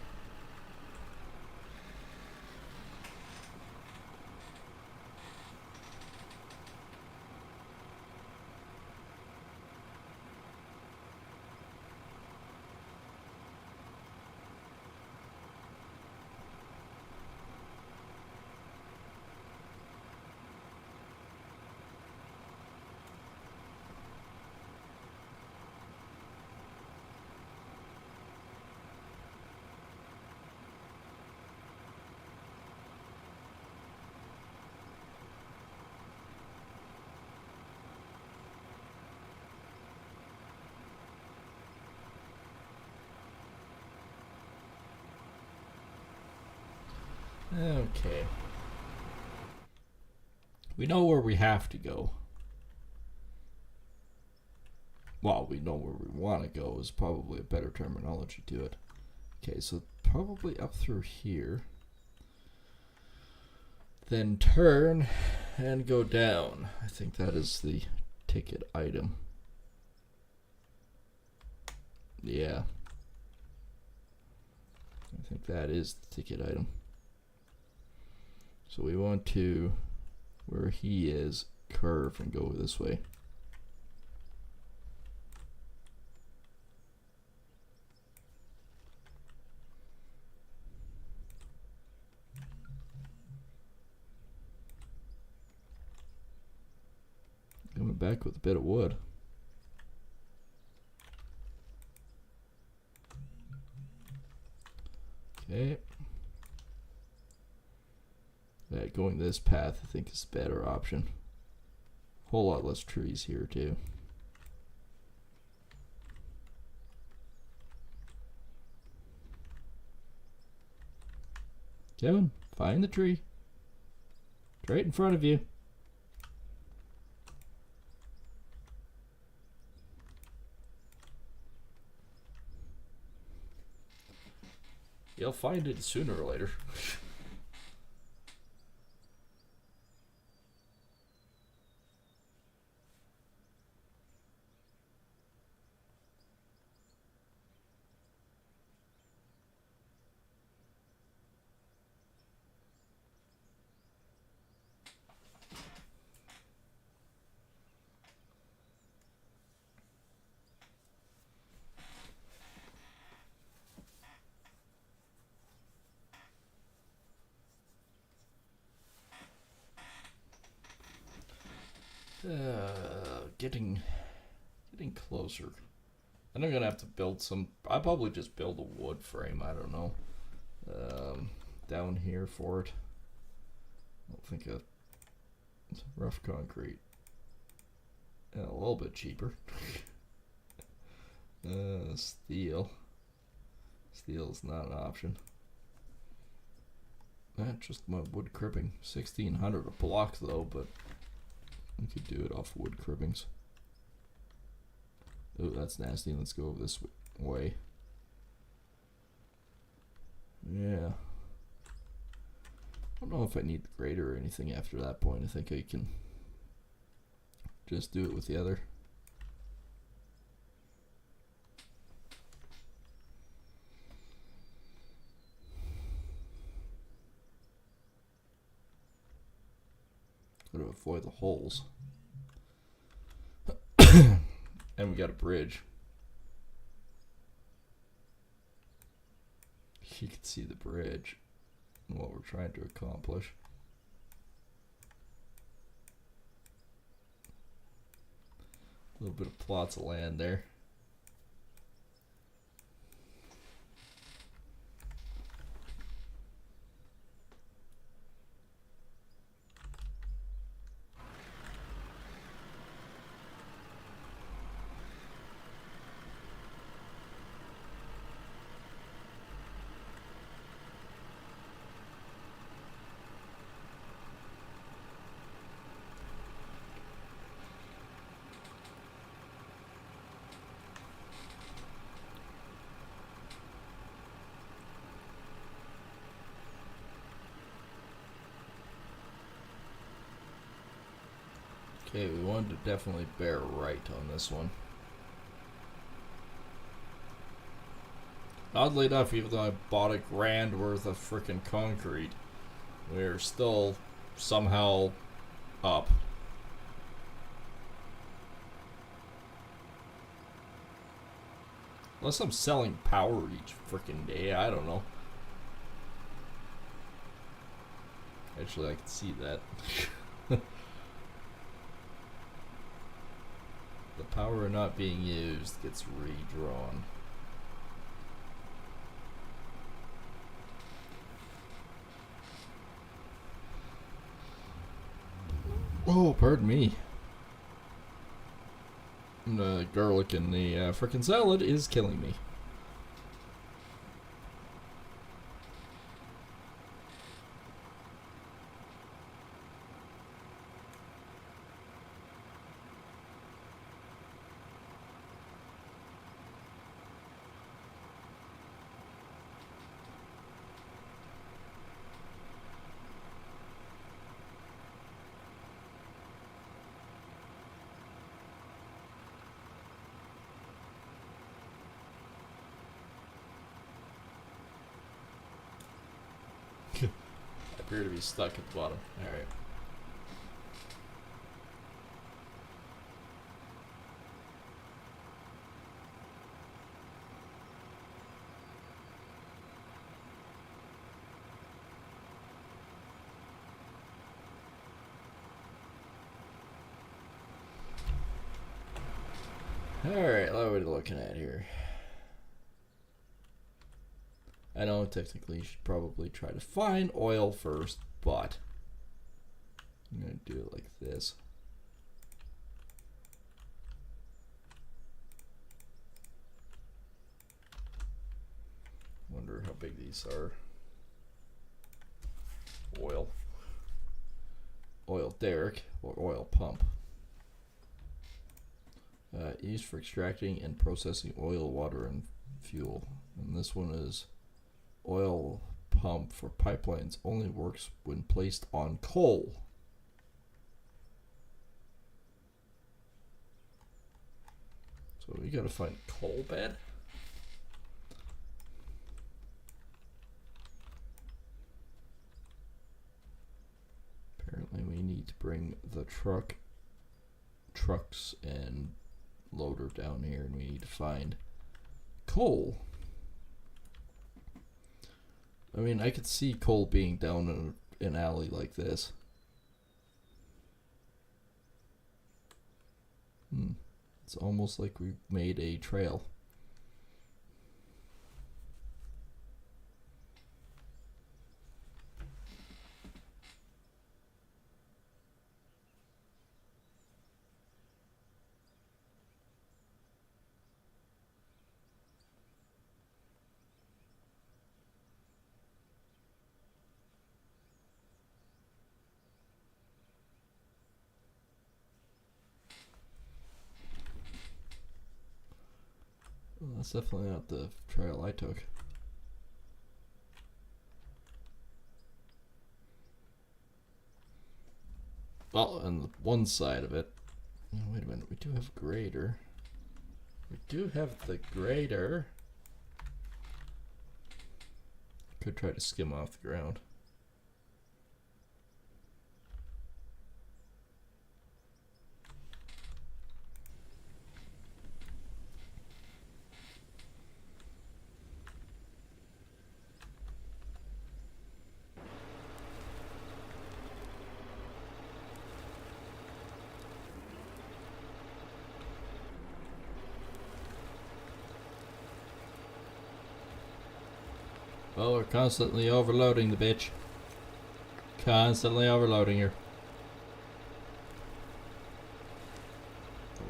A: Okay. We know where we have to go. Well, we know where we want to go is probably a better terminology to it. Okay, so probably up through here. Then turn and go down. I think that is the ticket item. Yeah. I think that is the ticket item. So we want to, where he is, curve and go this way. Coming back with a bit of wood. Okay. Going this path, I think, is a better option. Whole lot less trees here, too. Kevin, find the tree. It's right in front of you. You'll find it sooner or later. Getting closer. Then I'm gonna have to build some. I'll probably just build a wood frame. I don't know. Down here for it. I don't think a rough concrete. A little bit cheaper. Steel. Steel's not an option. Just my wood cribbing. 1,600 a block though, but we could do it off wood cribbings. Oh, that's nasty. Let's go this way. Yeah. I don't know if I need the grader or anything after that point. I think I can just do it with the other. Gotta avoid the holes. And we got a bridge. You can see the bridge and what we're trying to accomplish. A little bit of plots of land there. Okay, we wanted to definitely bear right on this one. Oddly enough, even though I bought $1,000 worth of frickin' concrete, we're still somehow up. Unless I'm selling power each frickin' day, I don't know. Actually, I can see that. The power not being used gets redrawn. Oh, pardon me. The garlic in the frickin' salad is killing me. I appear to be stuck at the bottom. Alright. Alright, what are we looking at here? I know technically you should probably try to find oil first, but I'm going to do it like this. Wonder how big these are. Oil. Oil derrick or oil pump. Used for extracting and processing oil, water, and fuel. And this one is oil pump for pipelines, only works when placed on coal. So we gotta find coal bed. Apparently we need to bring the trucks and loader down here, and we need to find coal. I mean, I could see coal being down in an alley like this. It's almost like we made a trail. Well, that's definitely not the trail I took. Well, and one side of it. Oh, wait a minute, we do have a grader. We do have the grader. Could try to skim off the ground. Well, we're constantly overloading the bitch. Constantly overloading her.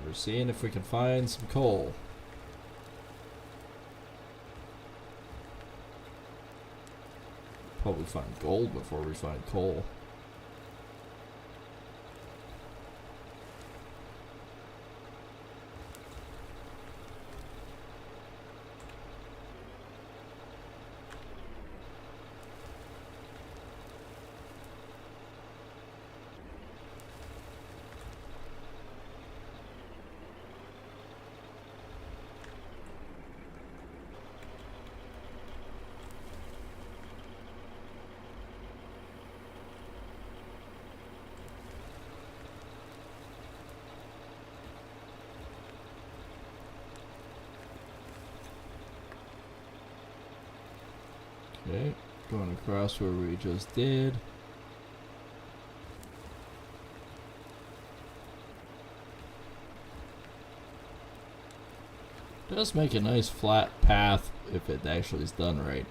A: We're seeing if we can find some coal. Probably find gold before we find coal. Okay, going across where we just did. Does make a nice flat path if it actually is done right.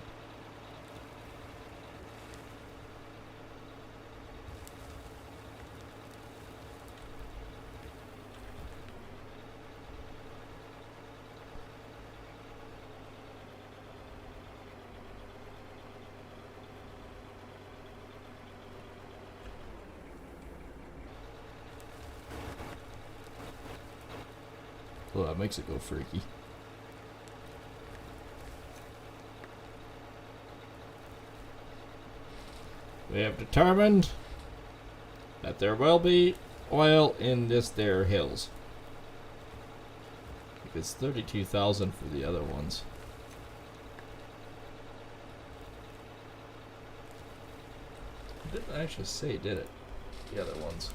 A: Oh, that makes it go freaky. We have determined that there will be oil in this there hills. It's 32,000 for the other ones. It didn't actually say, did it? The other ones.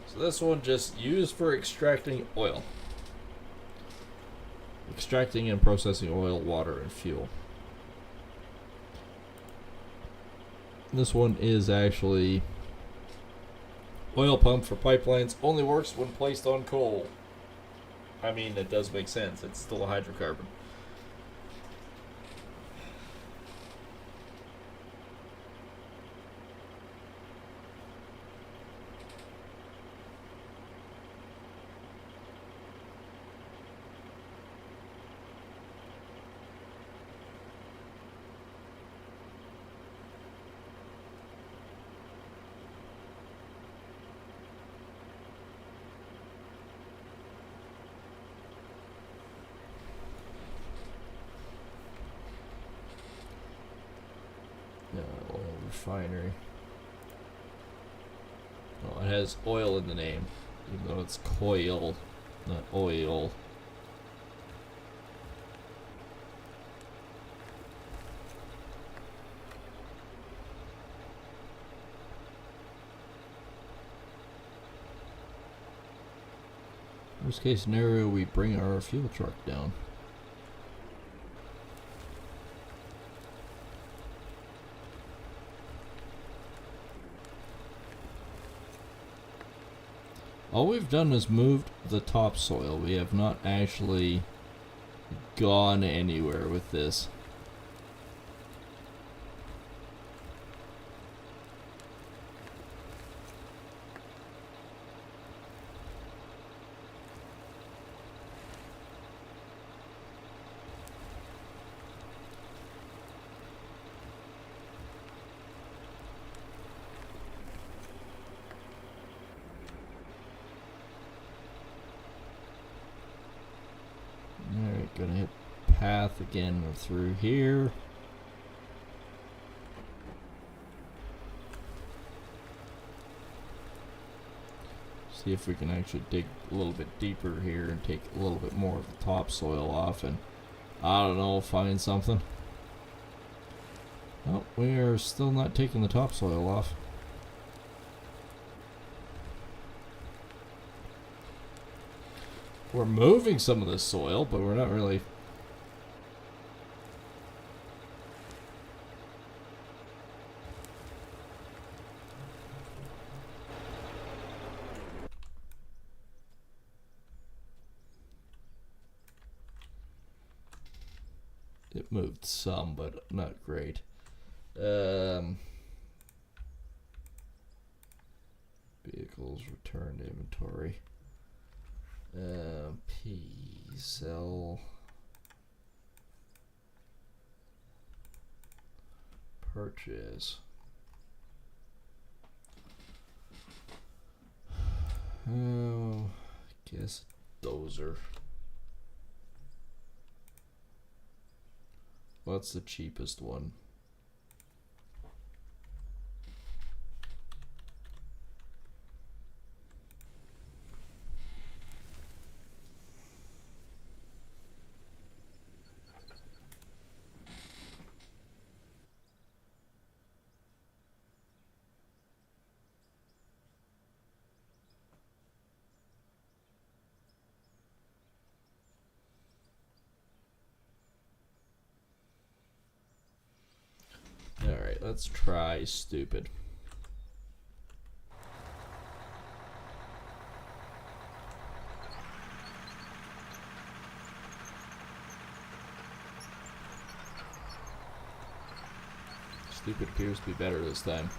A: So this one just used for extracting oil. Extracting and processing oil, water, and fuel. This one is actually oil pump for pipelines. Only works when placed on coal. I mean, it does make sense. It's still a hydrocarbon. Oil refinery. Oh, it has oil in the name, even though it's coil, not oil. Worst case scenario, we bring our fuel truck down. All we've done is moved the topsoil. We have not actually gone anywhere with this. Alright, gonna hit path again through here. See if we can actually dig a little bit deeper here and take a little bit more of the topsoil off and, I don't know, find something. Oh, we are still not taking the topsoil off. We're moving some of the soil, but we're not really... It moved some, but not great. Vehicles, return to inventory. P, sell, purchase. Oh, guess dozer. What's the cheapest one? Alright, let's try stupid. Stupid appears to be better this time.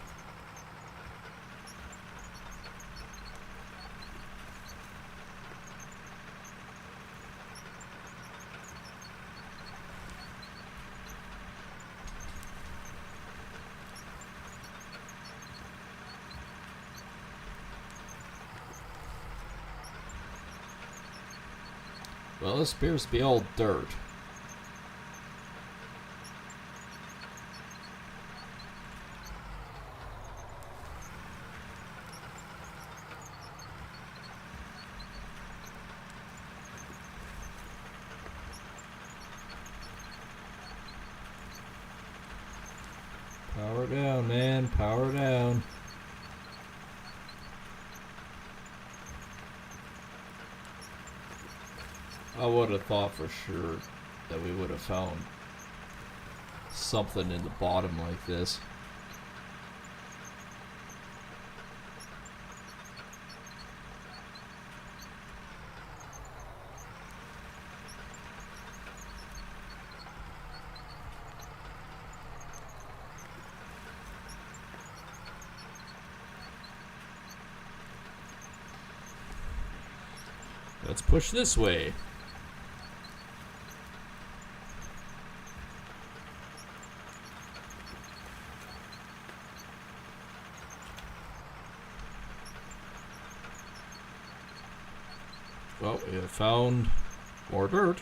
A: Well, this appears to be all dirt. Power down, man. Power down. I would have thought for sure that we would have found something in the bottom like this. Let's push this way. Well, we have found more dirt.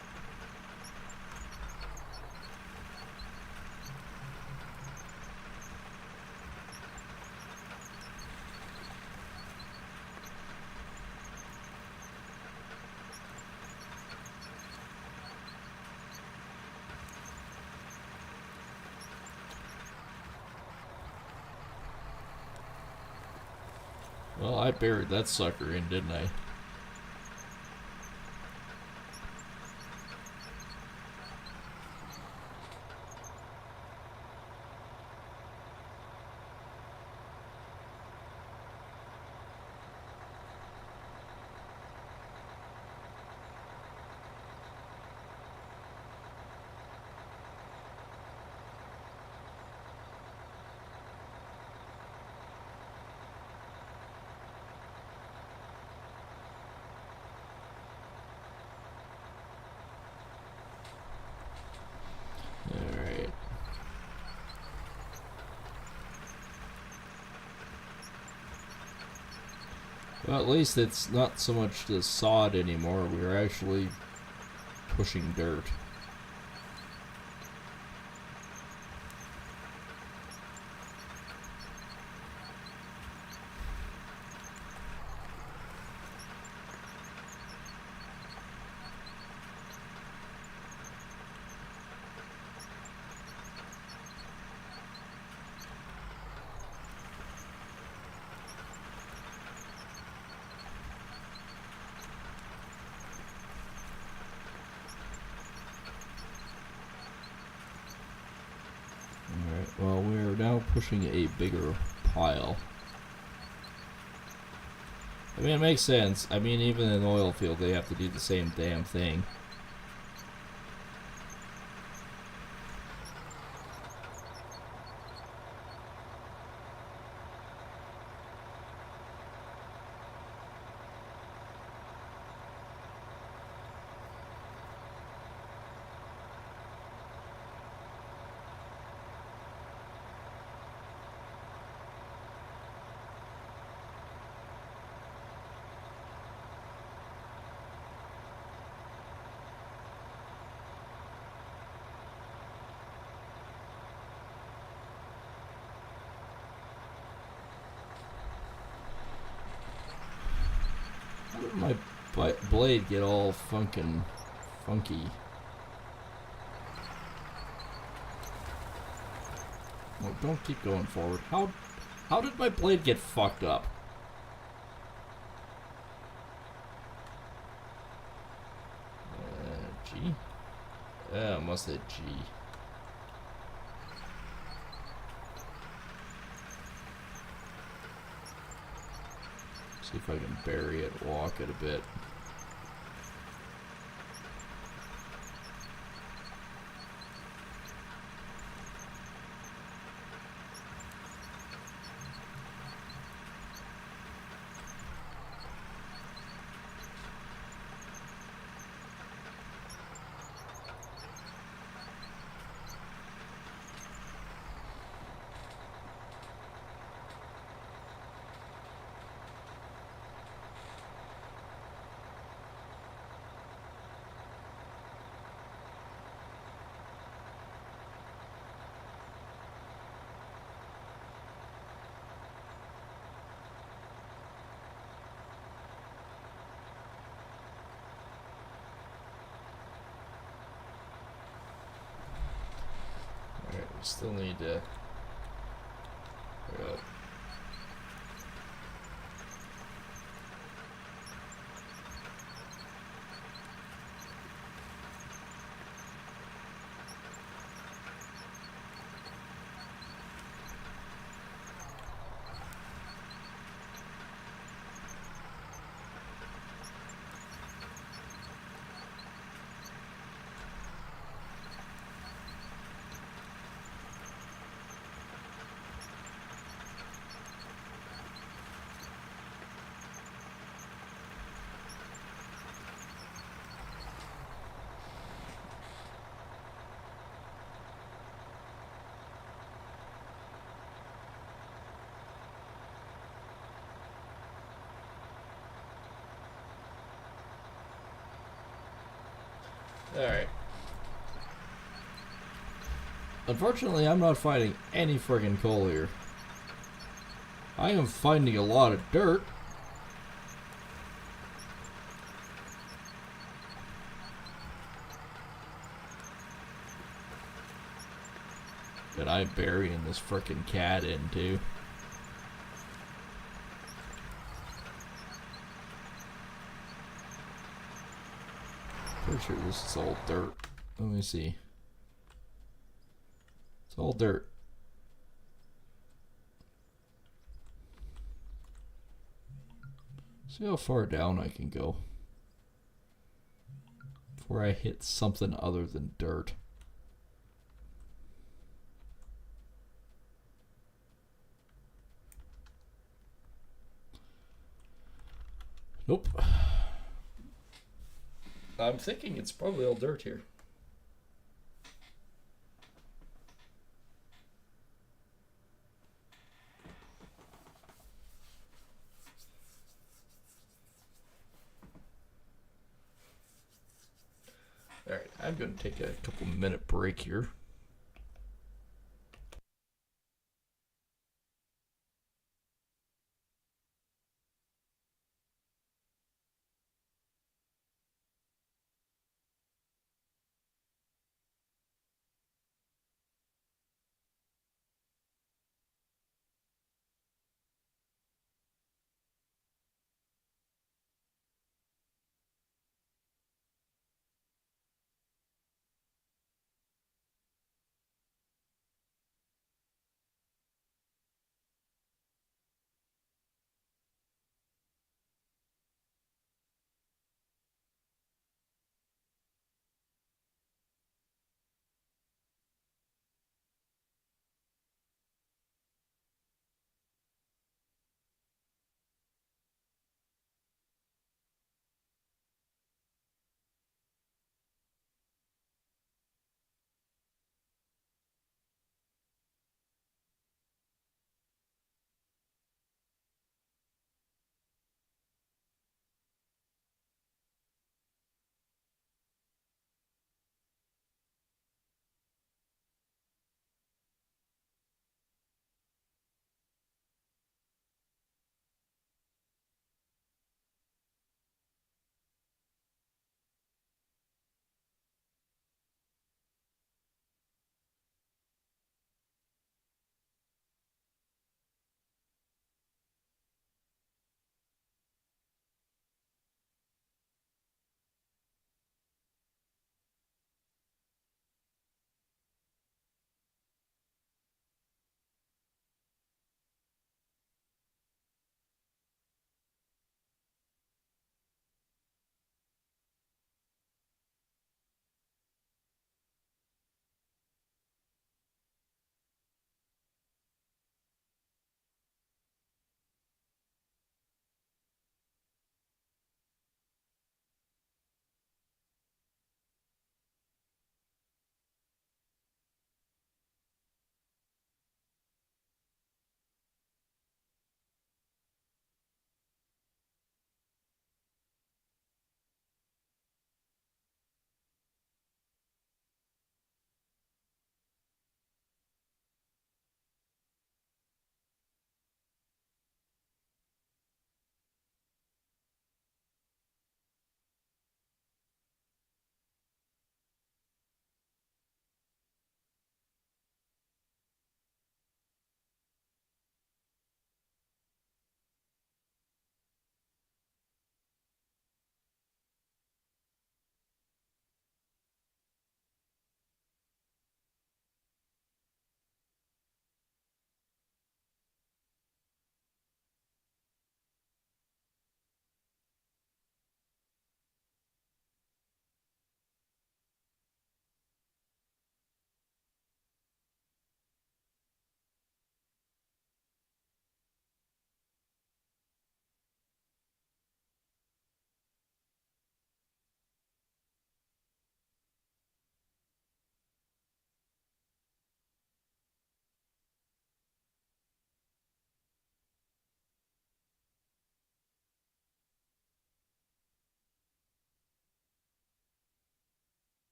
A: Well, I buried that sucker in, didn't I? Well, at least it's not so much the sod anymore. We're actually pushing dirt. Alright, well, we're now pushing a bigger pile. I mean, it makes sense. I mean, even in an oil field, they have to do the same damn thing. How did my blade get all funky? Oh, don't keep going forward. How did my blade get fucked up? G? Yeah, I must hit G. See if I can bury it, walk it a bit. Alright, we still need to... Alright. Unfortunately, I'm not finding any friggin' coal here. I am finding a lot of dirt. That I'm burying this frickin' cat in, too. Pretty sure this is all dirt. Let me see. It's all dirt. See how far down I can go before I hit something other than dirt. Nope. I'm thinking it's probably all dirt here. All right, I'm going to take a couple minute break here.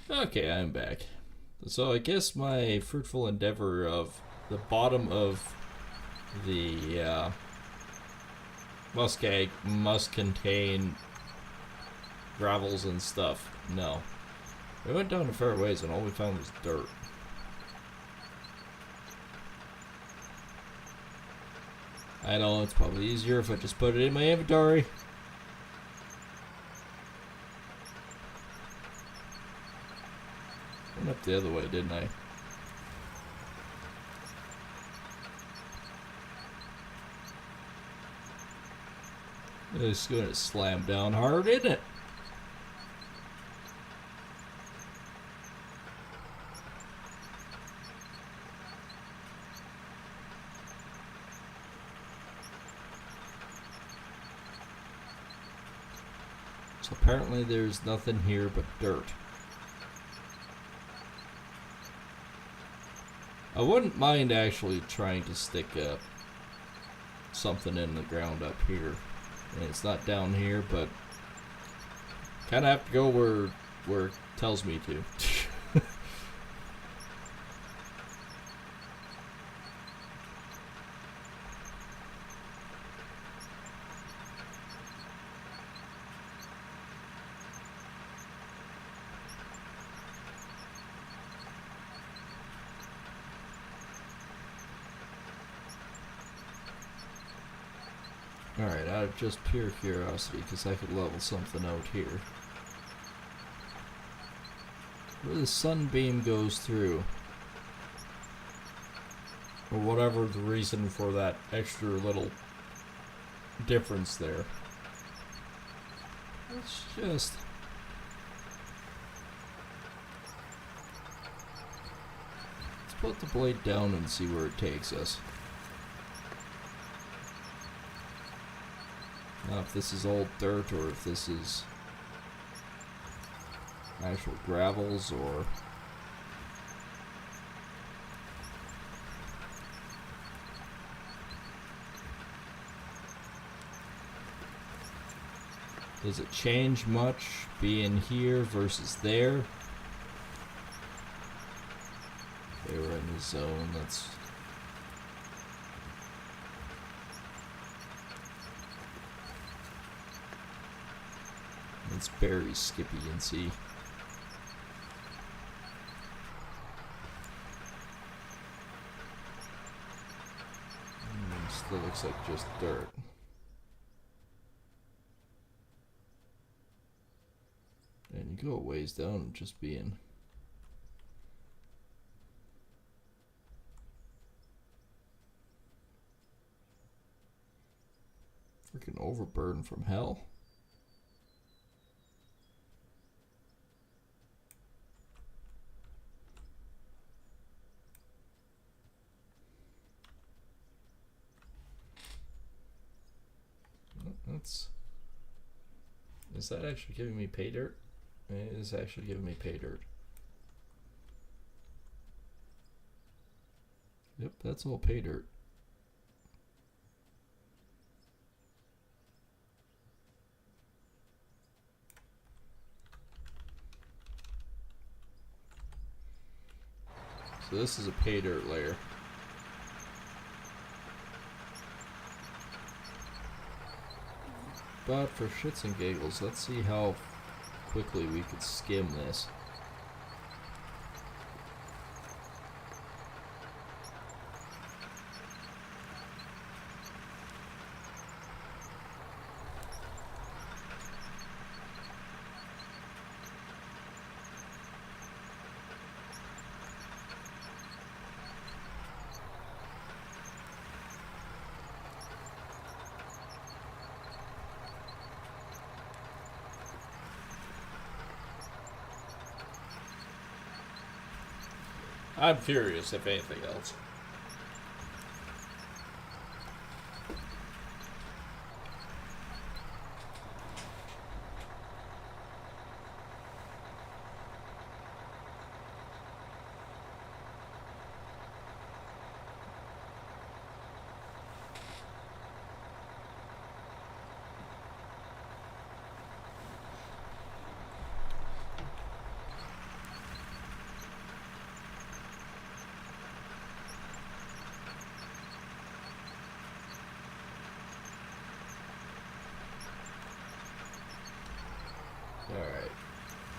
A: Okay, I'm back. So I guess my fruitful endeavor of the bottom of the muskeg must contain gravels and stuff. No. We went down a fair ways and all we found was dirt. I know, it's probably easier if I just put it in my inventory. Went up the other way, didn't I? It's gonna slam down hard, isn't it? So apparently there's nothing here but dirt. I wouldn't mind actually trying to stick something in the ground up here. And it's not down here, but kind of have to go where it tells me to. Alright, out of just pure curiosity, because I could level something out here. Where the sunbeam goes through. Or whatever the reason for that extra little difference there. Let's just... let's put the blade down and see where it takes us. Now, if this is old dirt or if this is actual gravels or... does it change much being here versus there? They were in the zone, that's... it's very skippy and see. Still looks like just dirt. And you go a ways down and just being freaking overburden from hell. That's... is that actually giving me pay dirt? It is actually giving me pay dirt. Yep, that's all pay dirt. So this is a pay dirt layer. But for shits and giggles, let's see how quickly we could skim this. I'm curious, if anything else.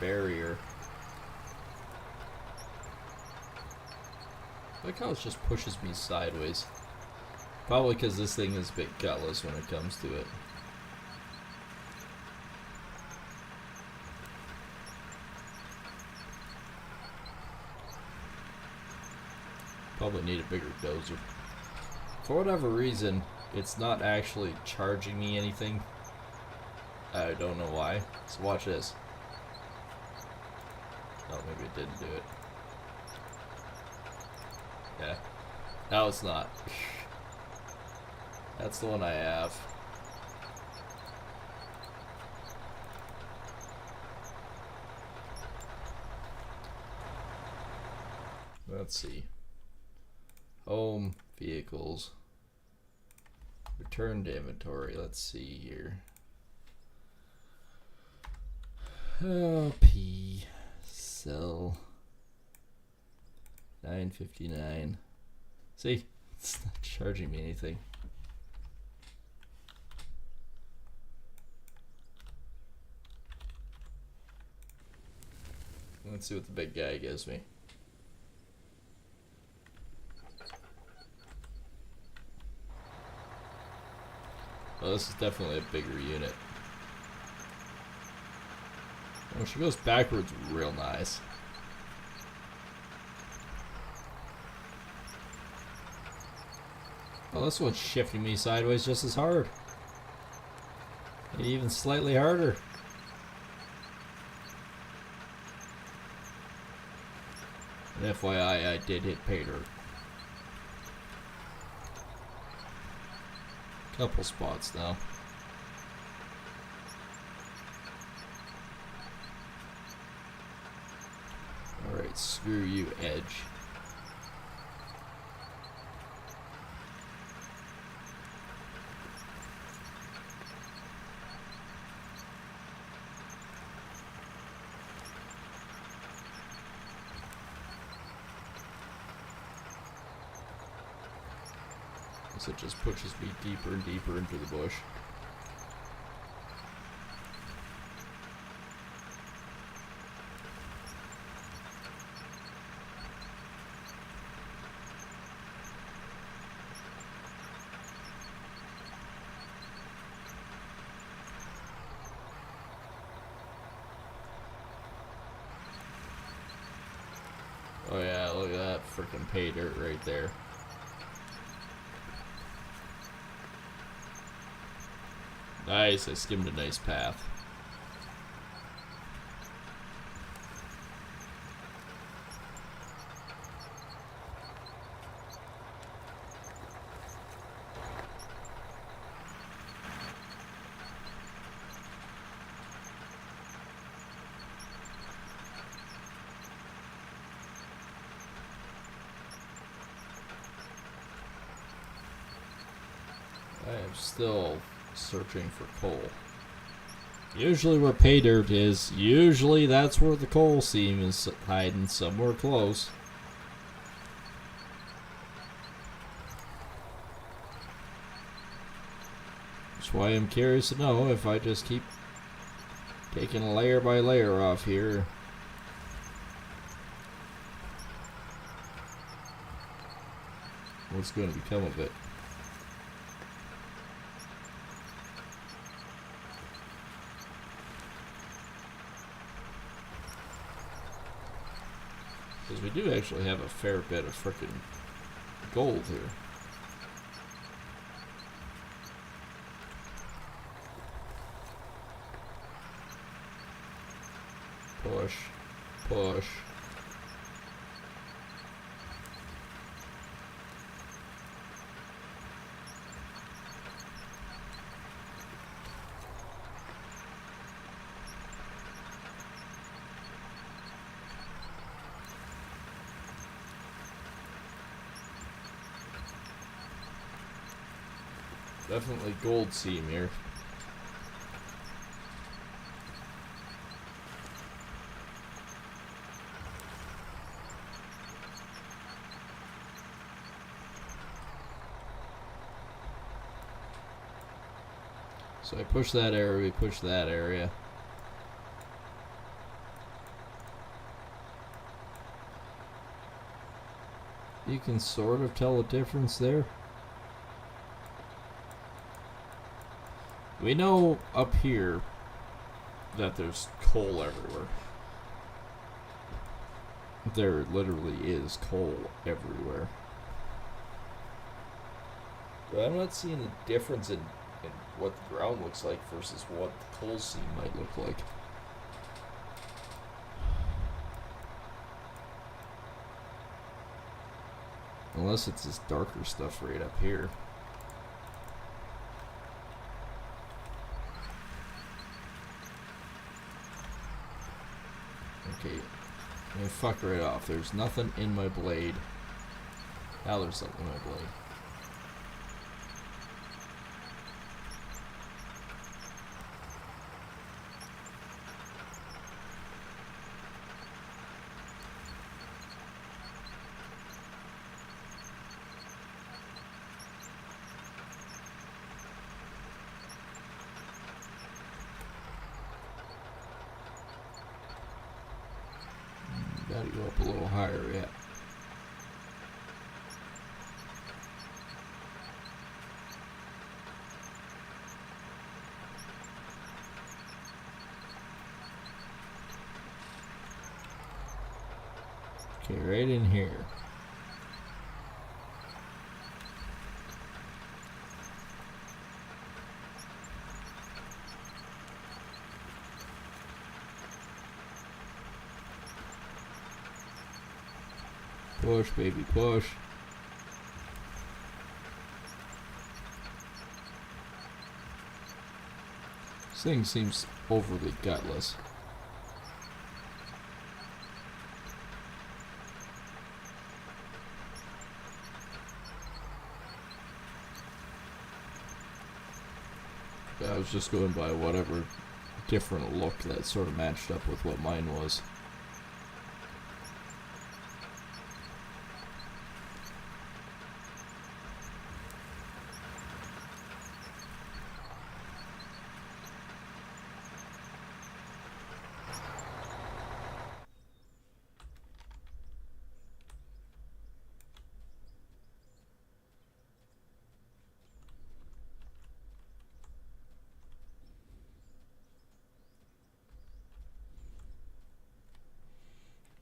A: barrier. I like how it just pushes me sideways. Probably because this thing is a bit gutless when it comes to it. Probably need a bigger dozer. For whatever reason, it's not actually charging me anything. I don't know why. So watch this. Oh, maybe it didn't do it. Yeah. No, it's not. That's the one I have. Let's see. Home, vehicles. Return to inventory. Let's see here. P. Sell. 9.59. See? It's not charging me anything. Let's see what the big guy gives me. Well, this is definitely a bigger unit. Oh, she goes backwards real nice. Well, this one's shifting me sideways just as hard. Maybe even slightly harder. And FYI, I did hit pay dirt. Couple spots now. Alright, screw you, Edge. So it just pushes me deeper and deeper into the bush. Oh yeah, look at that freaking pay dirt right there. Nice, I skimmed a nice path. I am still searching for coal. Usually where pay dirt is, usually that's where the coal seam is hiding, somewhere close. That's why I'm curious to know if I just keep taking layer by layer off here. What's going to become of it? Because we do actually have a fair bit of frickin' gold here. Push, push. Definitely gold seam here. So I push that area, we push that area. You can sort of tell a difference there. We know up here that there's coal everywhere. There literally is coal everywhere. But I'm not seeing a difference in what the ground looks like versus what the coal seam might look like. Unless it's this darker stuff right up here. Okay, I'm gonna fuck right off. There's nothing in my blade. Now there's something in my blade. Gotta go up a little higher, yeah. Okay, right in here. Push, baby, push. This thing seems overly gutless. I was just going by whatever different look that sort of matched up with what mine was.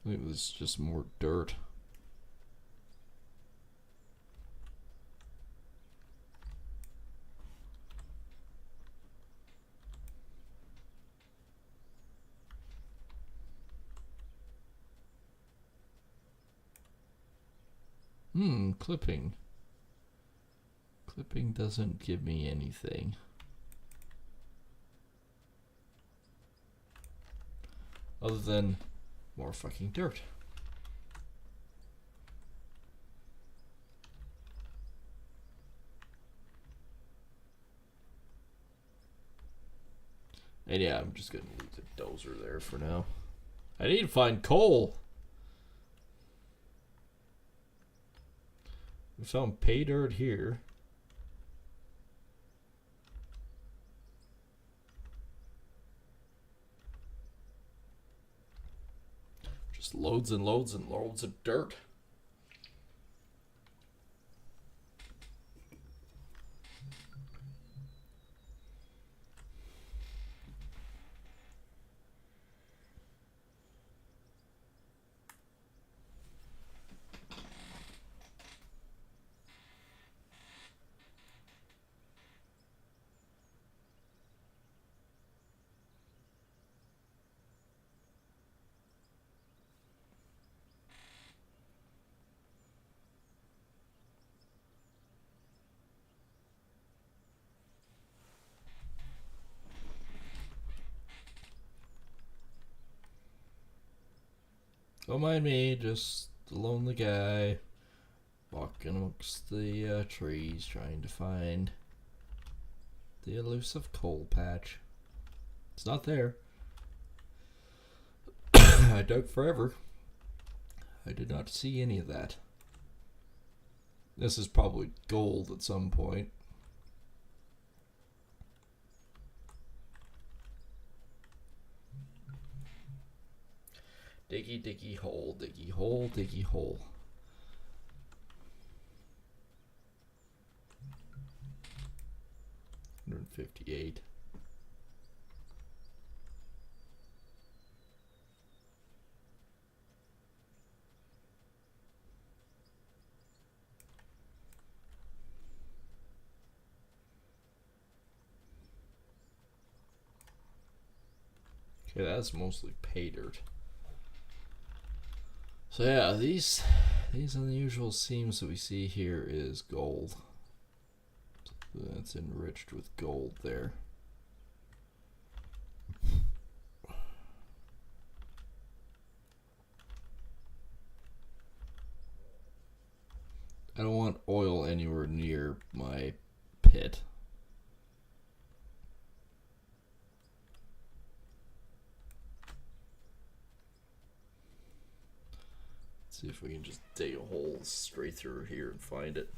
A: It was just more dirt. Clipping. Clipping doesn't give me anything. Other than more fucking dirt. And yeah, I'm just gonna leave the dozer there for now. I need to find coal. We found pay dirt here. Just loads and loads and loads of dirt. Don't mind me, just the lonely guy walking amongst the trees trying to find the elusive coal patch. It's not there. I dug forever. I did not see any of that. This is probably gold at some point. Diggy, diggy hole, diggy hole, diggy hole. 158. Okay, that's mostly pay dirt. So yeah, these unusual seams that we see here is gold. So that's enriched with gold there. I don't want oil anywhere near my pit. Let's see if we can just dig a hole straight through here and find it.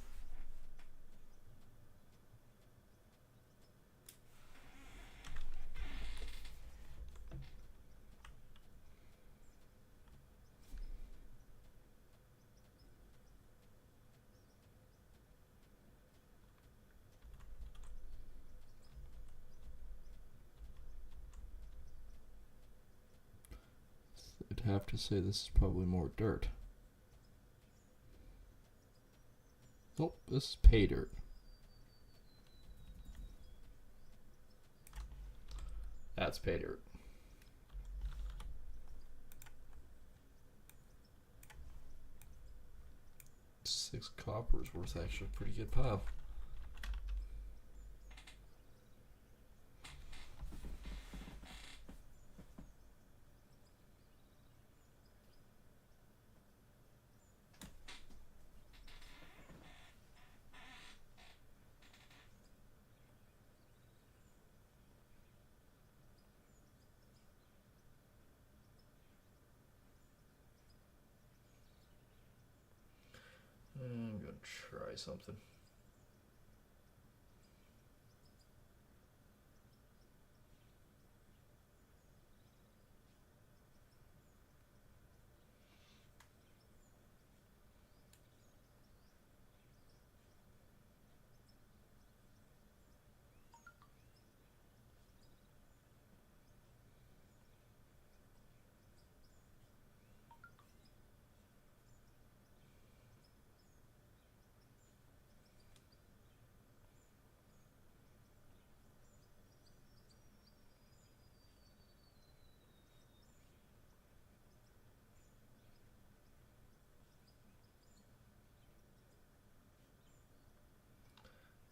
A: I'd have to say this is probably more dirt. Oh, this is pay dirt. That's pay dirt. 6 copper is worth actually a pretty good pile. I'm gonna try something.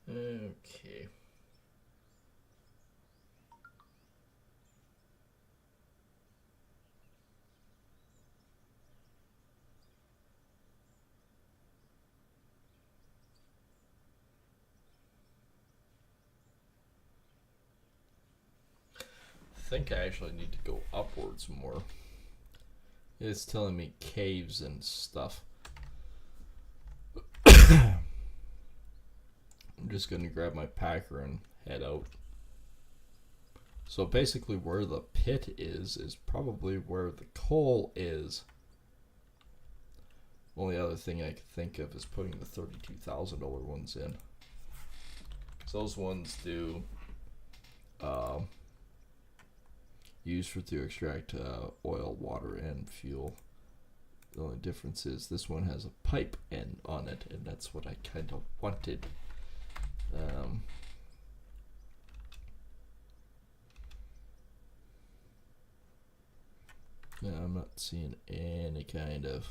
A: Okay. I think I actually need to go upwards more. It's telling me caves and stuff. I'm just gonna grab my packer and head out. So basically where the pit is probably where the coal is. Only other thing I could think of is putting the $32,000 ones in. So those ones do used to extract oil, water, and fuel. The only difference is this one has a pipe end on it, and that's what I kind of wanted. Yeah, I'm not seeing any kind of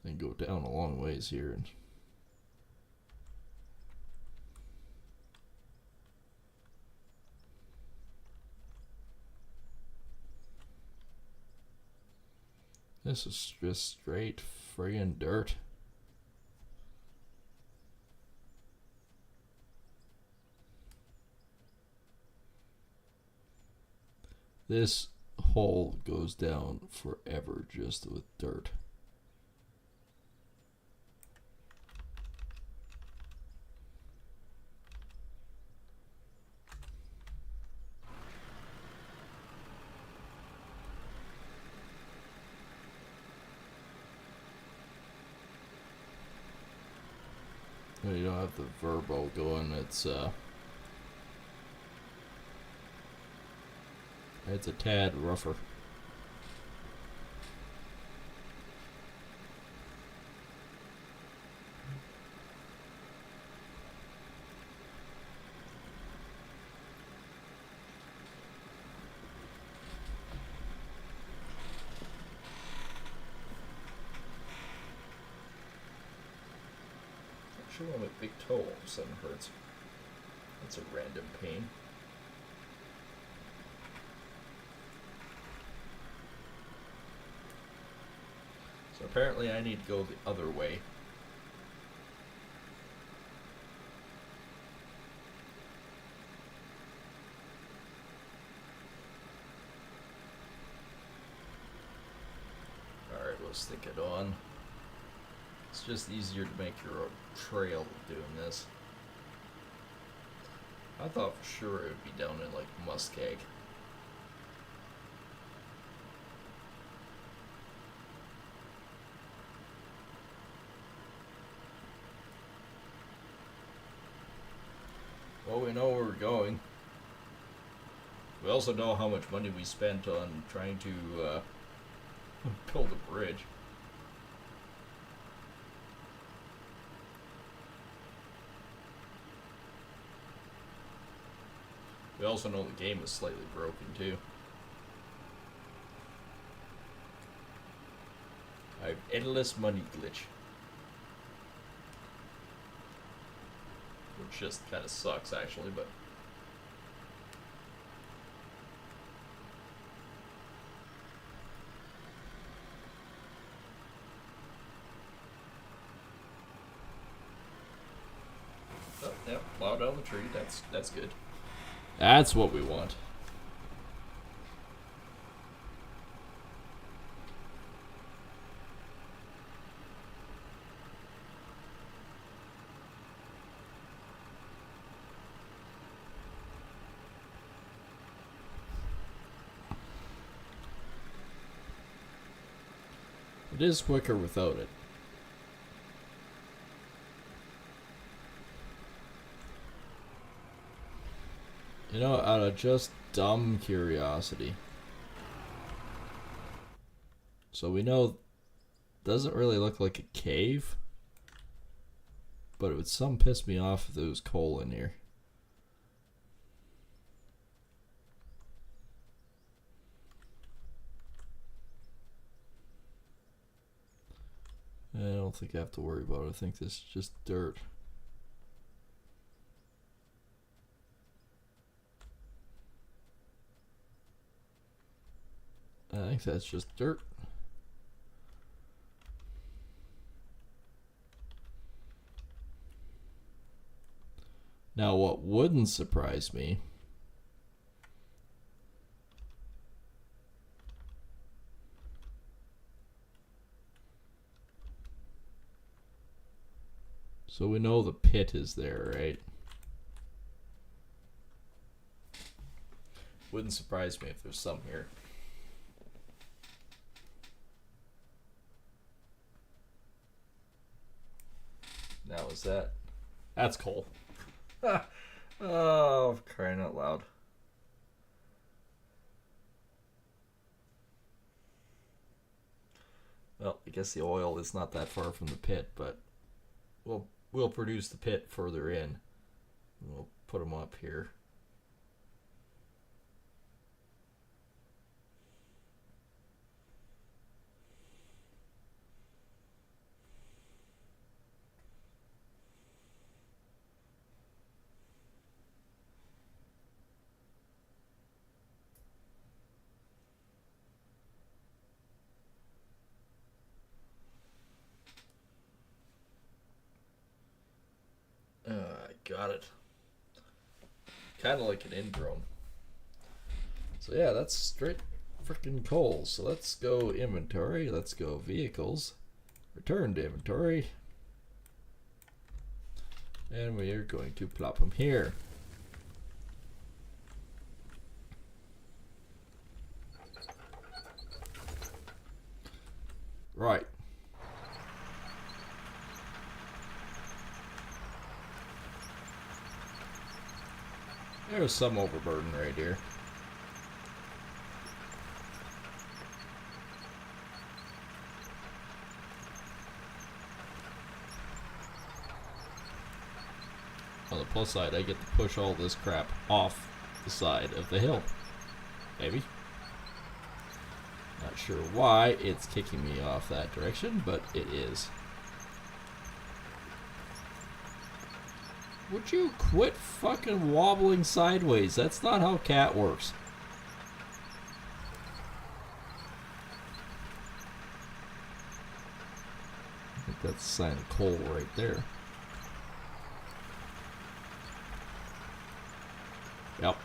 A: and go down a long ways here. And this is just straight friggin' dirt. This hole goes down forever just with dirt. have the Verbo going. It's a tad rougher. Actually, my big toe all of a sudden hurts. That's a random pain. So apparently I need to go the other way. Alright, let's stick it on. It's just easier to make your own trail doing this. I thought for sure it would be down in like Muskeg. Well, we know where we're going. We also know how much money we spent on trying to build a bridge. We also know the game is slightly broken too. I have endless money glitch. Which just kind of sucks actually, but... Oh, yeah, plow down the tree, that's good. That's what we want. It is quicker without it. You know, out of just dumb curiosity. So we know it doesn't really look like a cave. But it would some piss me off if there was coal in here. I don't think I have to worry about it. I think this is just dirt. I think that's just dirt. Now, what wouldn't surprise me so we know the pit is there, right? Wouldn't surprise me if there's some here. Now is that? That's coal. Oh, crying out loud. Well, I guess the oil is not that far from the pit, but we'll produce the pit further in. We'll put them up here. I got it. Kind of like an in-drone. So yeah, that's straight freaking coal. So let's go inventory. Let's go vehicles. Return to inventory. And we are going to plop them here. Right. There's some overburden right here. On the plus side, I get to push all this crap off the side of the hill. Maybe. Not sure why it's kicking me off that direction, but it is. Would you quit fucking wobbling sideways? That's not how cat works. I think that's a sign of coal right there. Yep.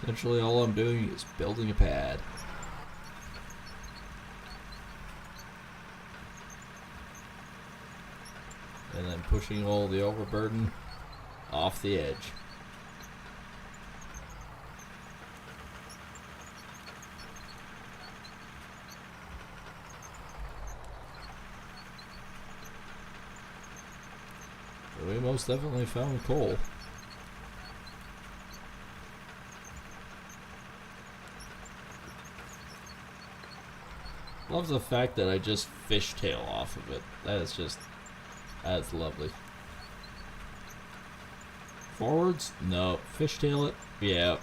A: Essentially all I'm doing is building a pad. And then pushing all the overburden off the edge. We most definitely found coal. Love the fact that I just fishtail off of it. That's lovely. Forwards? No. Fishtail it? Yeah.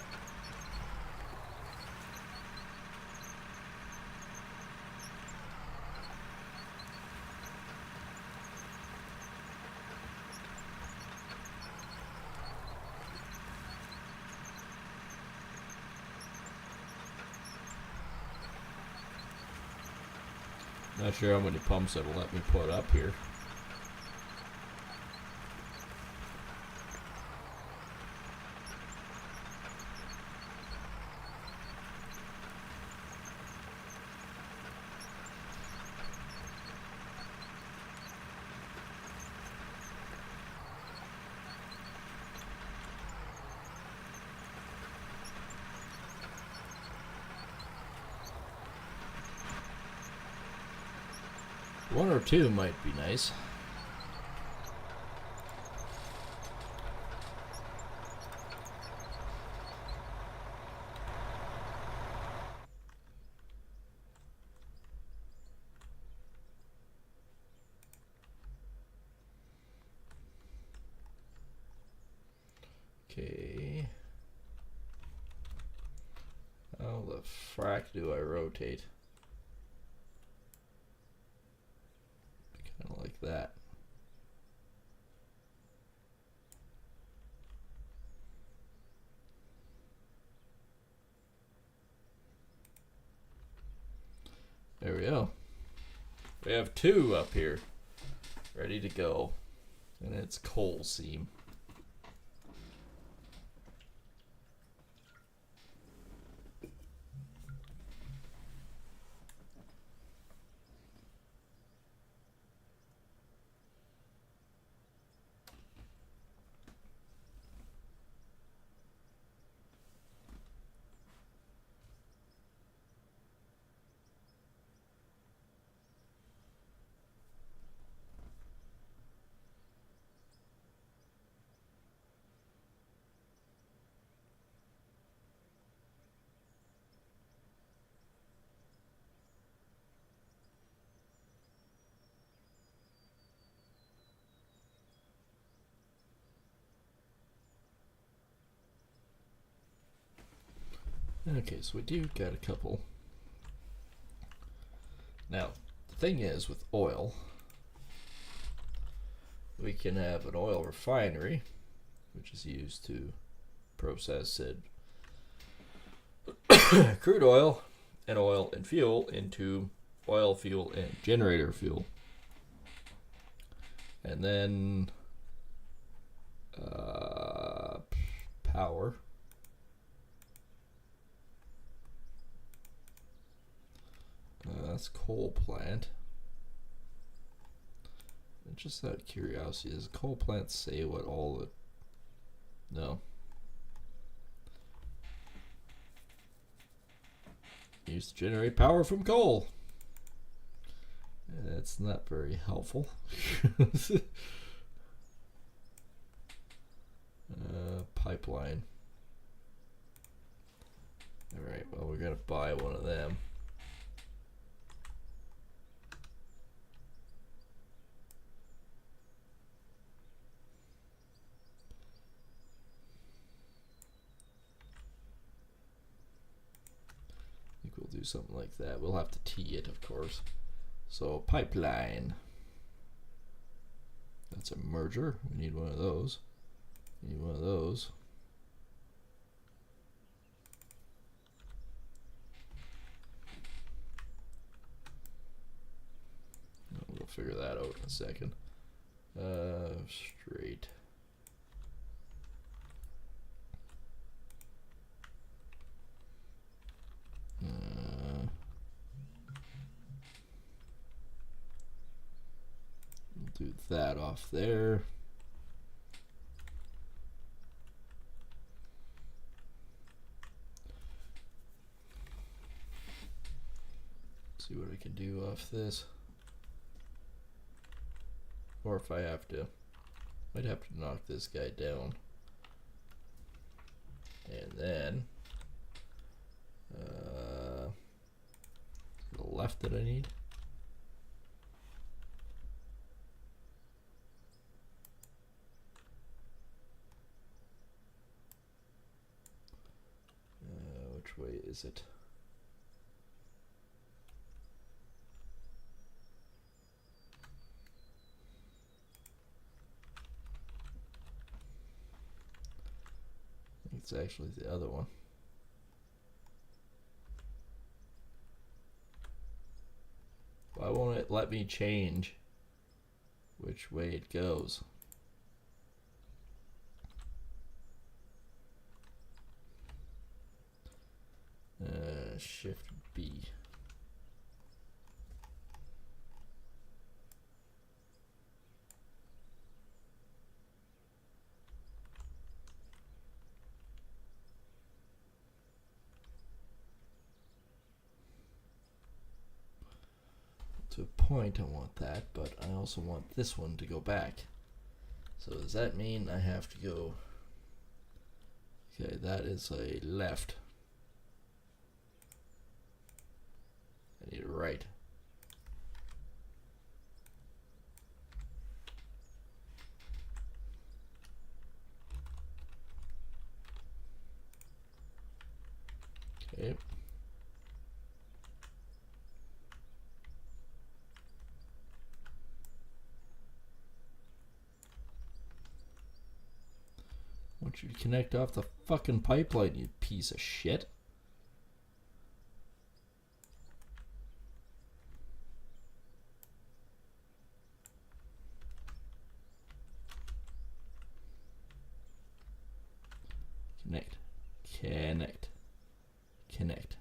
A: Not sure how many pumps it'll let me put up here. One or two might be nice. Okay. How the frack do I rotate? Kind of like that. There we go. We have two up here ready to go, and it's coal seam. Okay, so we do got a couple. Now, the thing is with oil, we can have an oil refinery, which is used to process said crude oil and fuel into oil, fuel, and generator fuel. And then power. That's coal plant. And just out of curiosity, does coal plant say what all the... No. Used to generate power from coal. That's not very helpful. Pipeline. Alright, well, we're gonna buy one of them. I think we'll do something like that. We'll have to tee it, of course. So, pipeline. That's a merger. We need one of those. We need one of those. We'll figure that out in a second. Straight. We'll do that off there. See what I can do off this. Or if I have to, might have to knock this guy down. And then, the left that I need. Which way is it? It's actually the other one. Why won't it let me change which way it goes? Shift B. To a point I want that, but I also want this one to go back. So does that mean I have to go... Okay, that is a left. I need a right. Okay. I want you to connect off the fucking pipeline, you piece of shit. Connect. Connect. Connect.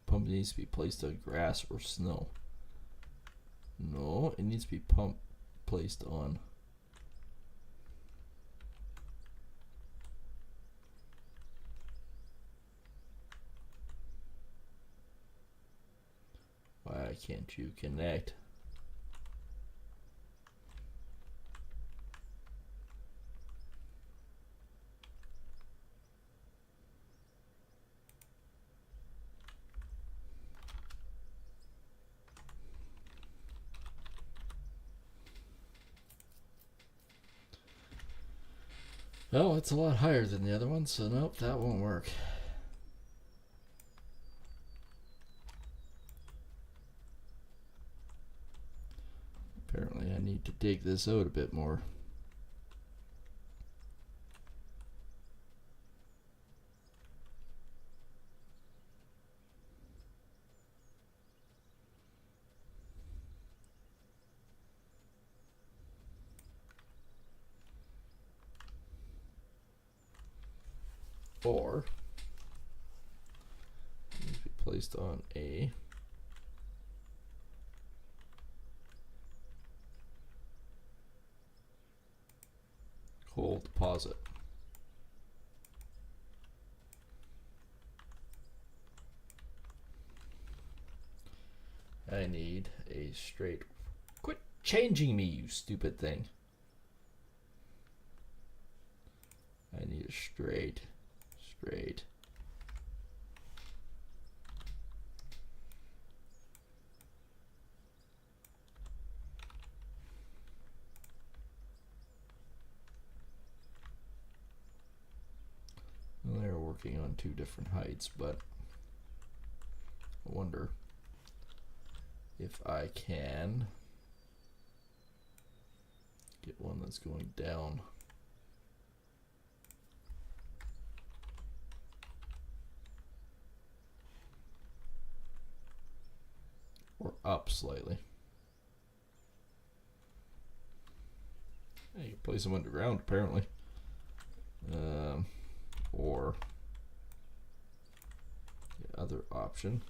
A: Pump needs to be placed on grass or snow. No, it needs to be placed on. Why can't you connect? Well, it's a lot higher than the other one, so nope, that won't work. Apparently I need to dig this out a bit more. or needs to be placed on a coal deposit. I need a straight. Quit changing me, you stupid thing. I need a straight. Well, they're working on two different heights, but I wonder if I can get one that's going down. Or up slightly. Yeah, you can place them underground apparently. Or the other option.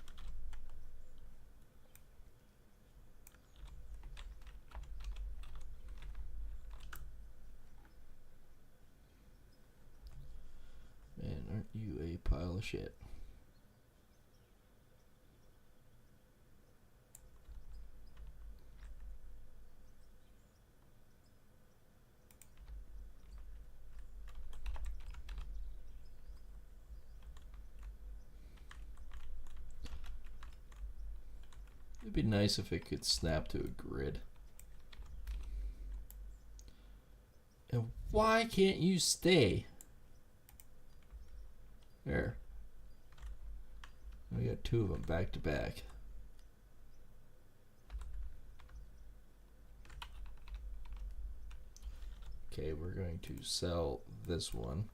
A: Man, aren't you a pile of shit? It'd be nice if it could snap to a grid. And why can't you stay? There. We got two of them back to back. Okay, we're going to sell this one.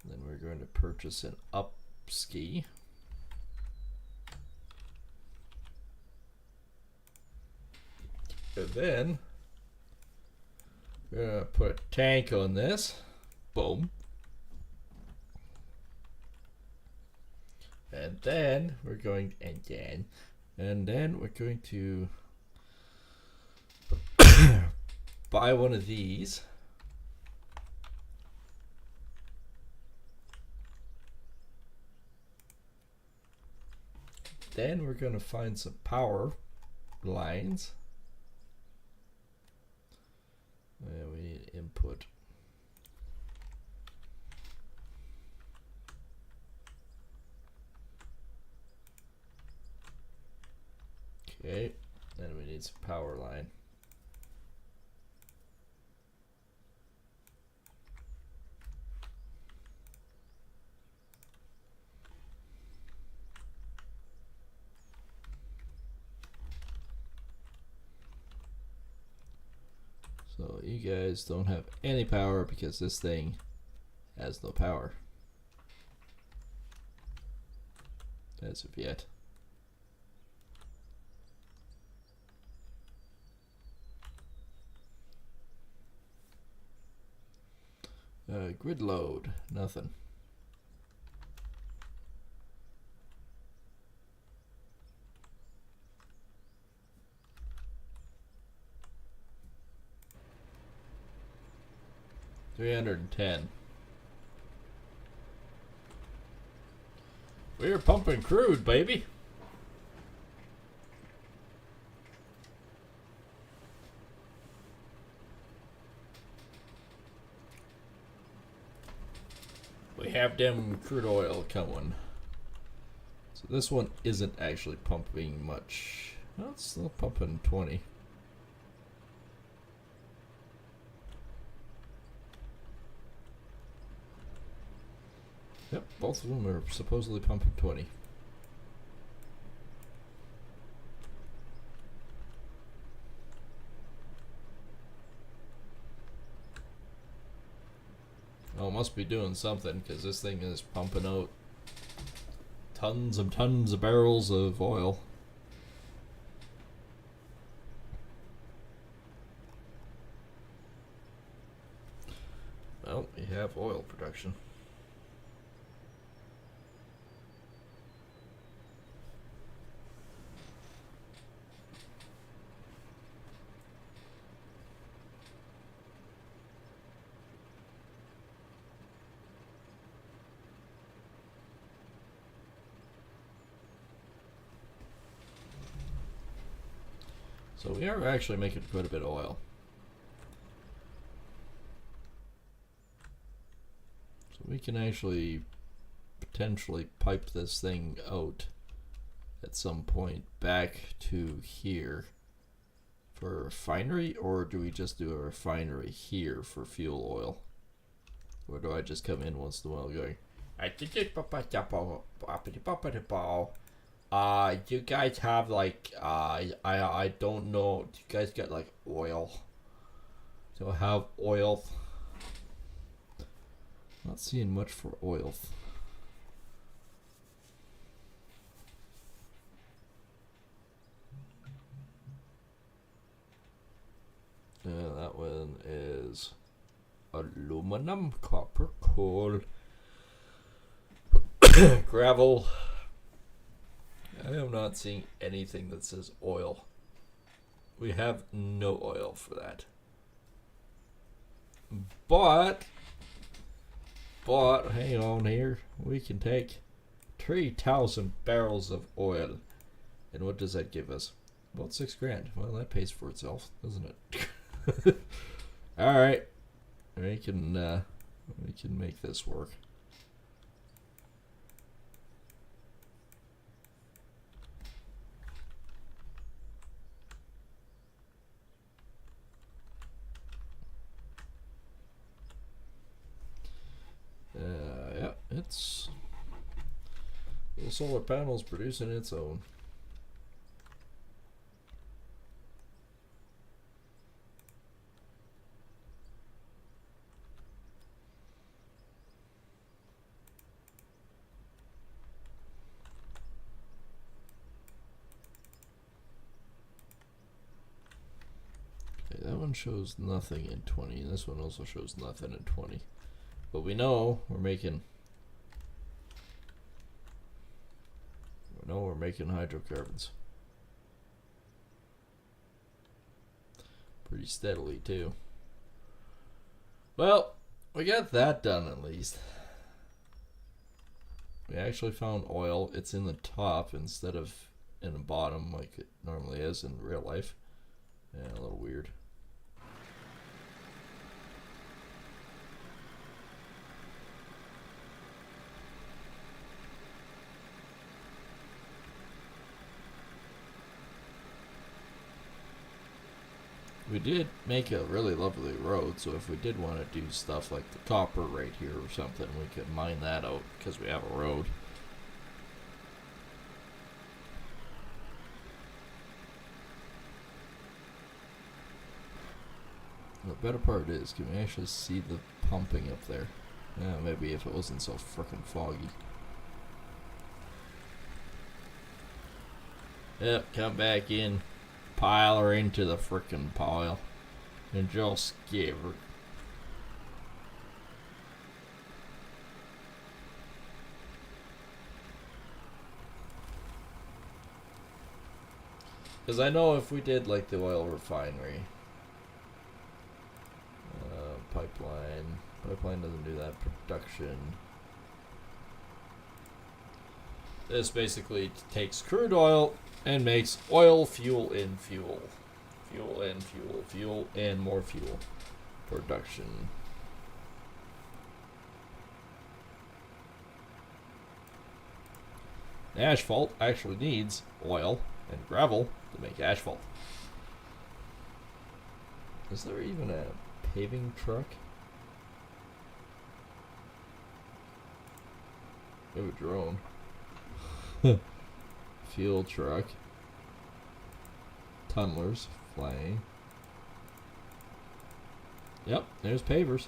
A: Then we're going to purchase an up ski. And then we're going to put a tank on this. Boom. And then we're going to buy one of these. Then we're going to find some power lines. We need input. Okay, then we need some power line. So you guys don't have any power because this thing has no power. As of yet. Grid load, nothing. $310. We're pumping crude, baby. We have them crude oil coming. So this one isn't actually pumping much. Well, it's still pumping 20. Yep, both of them are supposedly pumping 20. Oh, must be doing something because this thing is pumping out tons and tons of barrels of oil. Well, we have oil production. So we are actually making quite a bit of oil. So we can actually potentially pipe this thing out at some point back to here for a refinery, or do we just do a refinery here for fuel oil? Or do I just come in once in a while going, you guys have like, I don't know, do you guys get like oil? Do I have oil? Not seeing much for oil. That one is aluminum, copper, coal, gravel. I am not seeing anything that says oil. We have no oil for that. But hang on here. We can take 3,000 barrels of oil. And what does that give us? About $6,000. Well, that pays for itself, doesn't it? All right, we can make this work. Yeah, it's the solar panels producing its own. That one shows nothing in 20, and this one also shows nothing in 20. But we know we're making hydrocarbons. Pretty steadily too. Well, we got that done at least. We actually found oil. It's in the top instead of in the bottom like it normally is in real life. Yeah, a little weird. We did make a really lovely road, so if we did want to do stuff like the copper right here or something, we could mine that out because we have a road. The better part is, can we actually see the pumping up there? Yeah, maybe if it wasn't so frickin' foggy. Yep, come back in. Pile her into the frickin' pile. And just give her. Because I know if we did like the oil refinery. Pipeline doesn't do that. Production. This basically takes crude oil and makes oil, fuel, and fuel. Fuel and fuel. Fuel and more fuel. Production. Asphalt actually needs oil and gravel to make asphalt. Is there even a paving truck? We have a drone. Fuel truck. Tunnelers flying. Yep, there's pavers.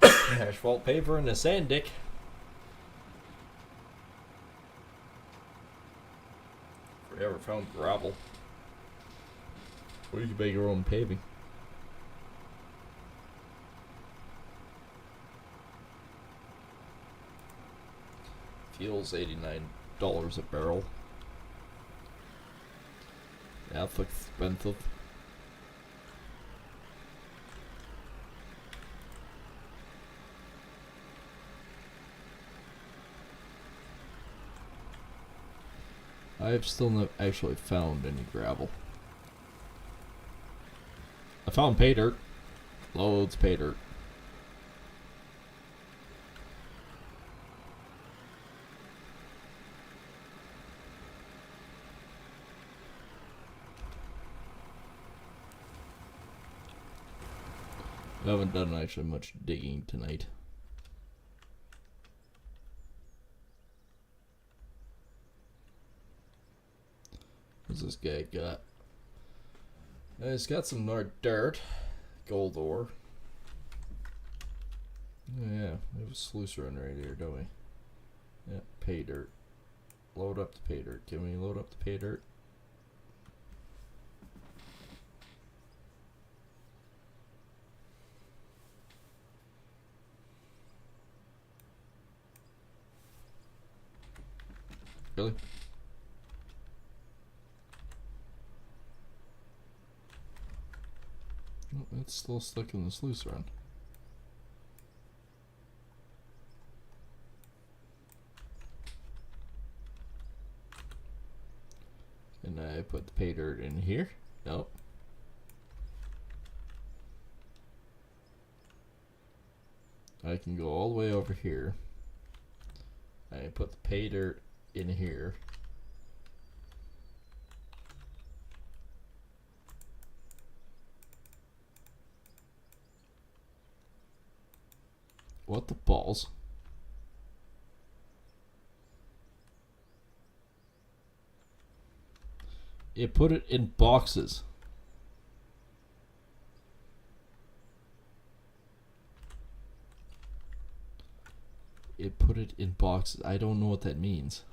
A: Asphalt paver and a sand dick. If we ever found gravel, or you can make your own paving. Fuel's $89 a barrel. That's expensive. I've still not actually found any gravel. I found pay dirt. Loads of pay dirt. I haven't done actually much digging tonight. What's this guy got? He's got some more dirt. Gold ore. Oh yeah, we have a sluice run right here, don't we? Yeah, pay dirt. Load up the pay dirt. Can we load up the pay dirt? Really? Oh, it's still stuck in the sluice run. And I put the pay dirt in here. Nope. I can go all the way over here. I put the pay dirt in here. What the balls? It put it in boxes. It put it in boxes. I don't know what that means.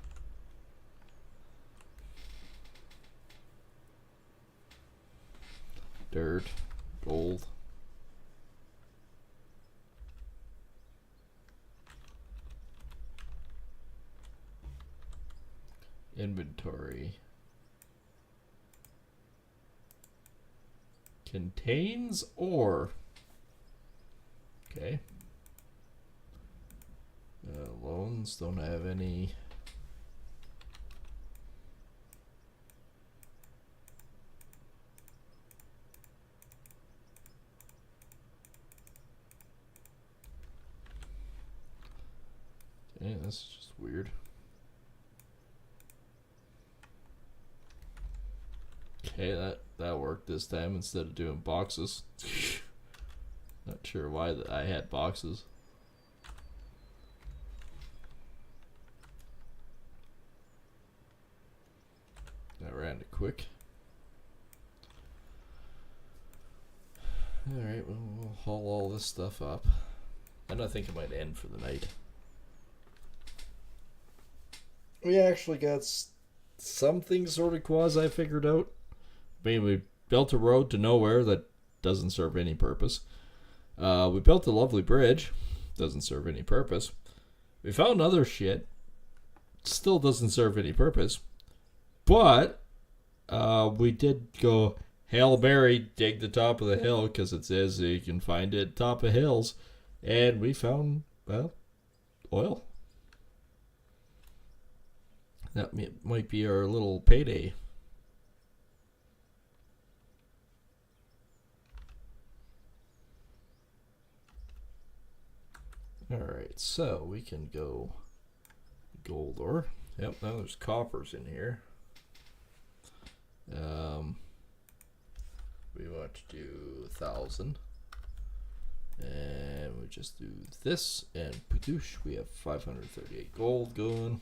A: Dirt, gold. Inventory. Contains ore. Okay. Loans don't have any. Okay, that's just weird. Okay, that worked this time instead of doing boxes. Not sure why I had boxes. That ran it quick. Alright, well, we'll haul all this stuff up. And I think it might end for the night. We actually got something sort of quasi figured out. I mean, we built a road to nowhere that doesn't serve any purpose. We built a lovely bridge. Doesn't serve any purpose. We found other shit. Still doesn't serve any purpose. But we did go Hail Mary, dig the top of the hill, because it says you can find it top of hills. And we found, well, oil. That might be our little payday. Alright, so we can go gold ore. Yep, now there's coppers in here. We want to do 1,000. And we just do this, and padoosh, we have 538 gold going.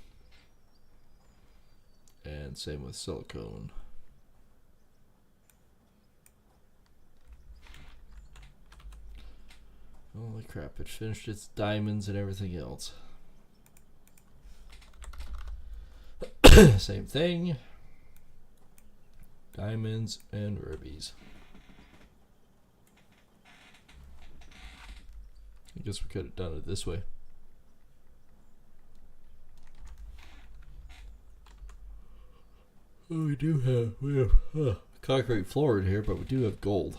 A: And same with silicone. Holy crap, it finished its diamonds and everything else. Same thing. Diamonds and rubies. I guess we could have done it this way. Oh, we have concrete floor in here, but we do have gold.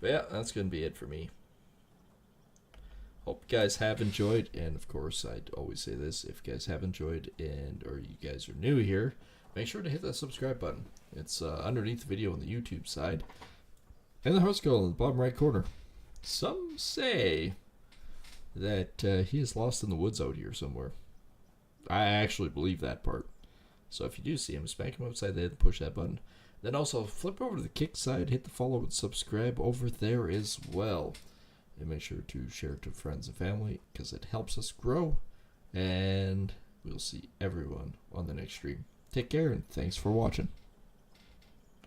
A: But yeah, that's going to be it for me. Hope you guys have enjoyed, and of course, I'd always say this, if you guys have enjoyed or you guys are new here, make sure to hit that subscribe button. It's underneath the video on the YouTube side. And the heart skull in the bottom right corner. Some say that he is lost in the woods out here somewhere. I actually believe that part. So if you do see him, smack him upside the head and push that button. Then also flip over to the kick side, hit the follow and subscribe over there as well. And make sure to share it to friends and family because it helps us grow. And we'll see everyone on the next stream. Take care and thanks for watching.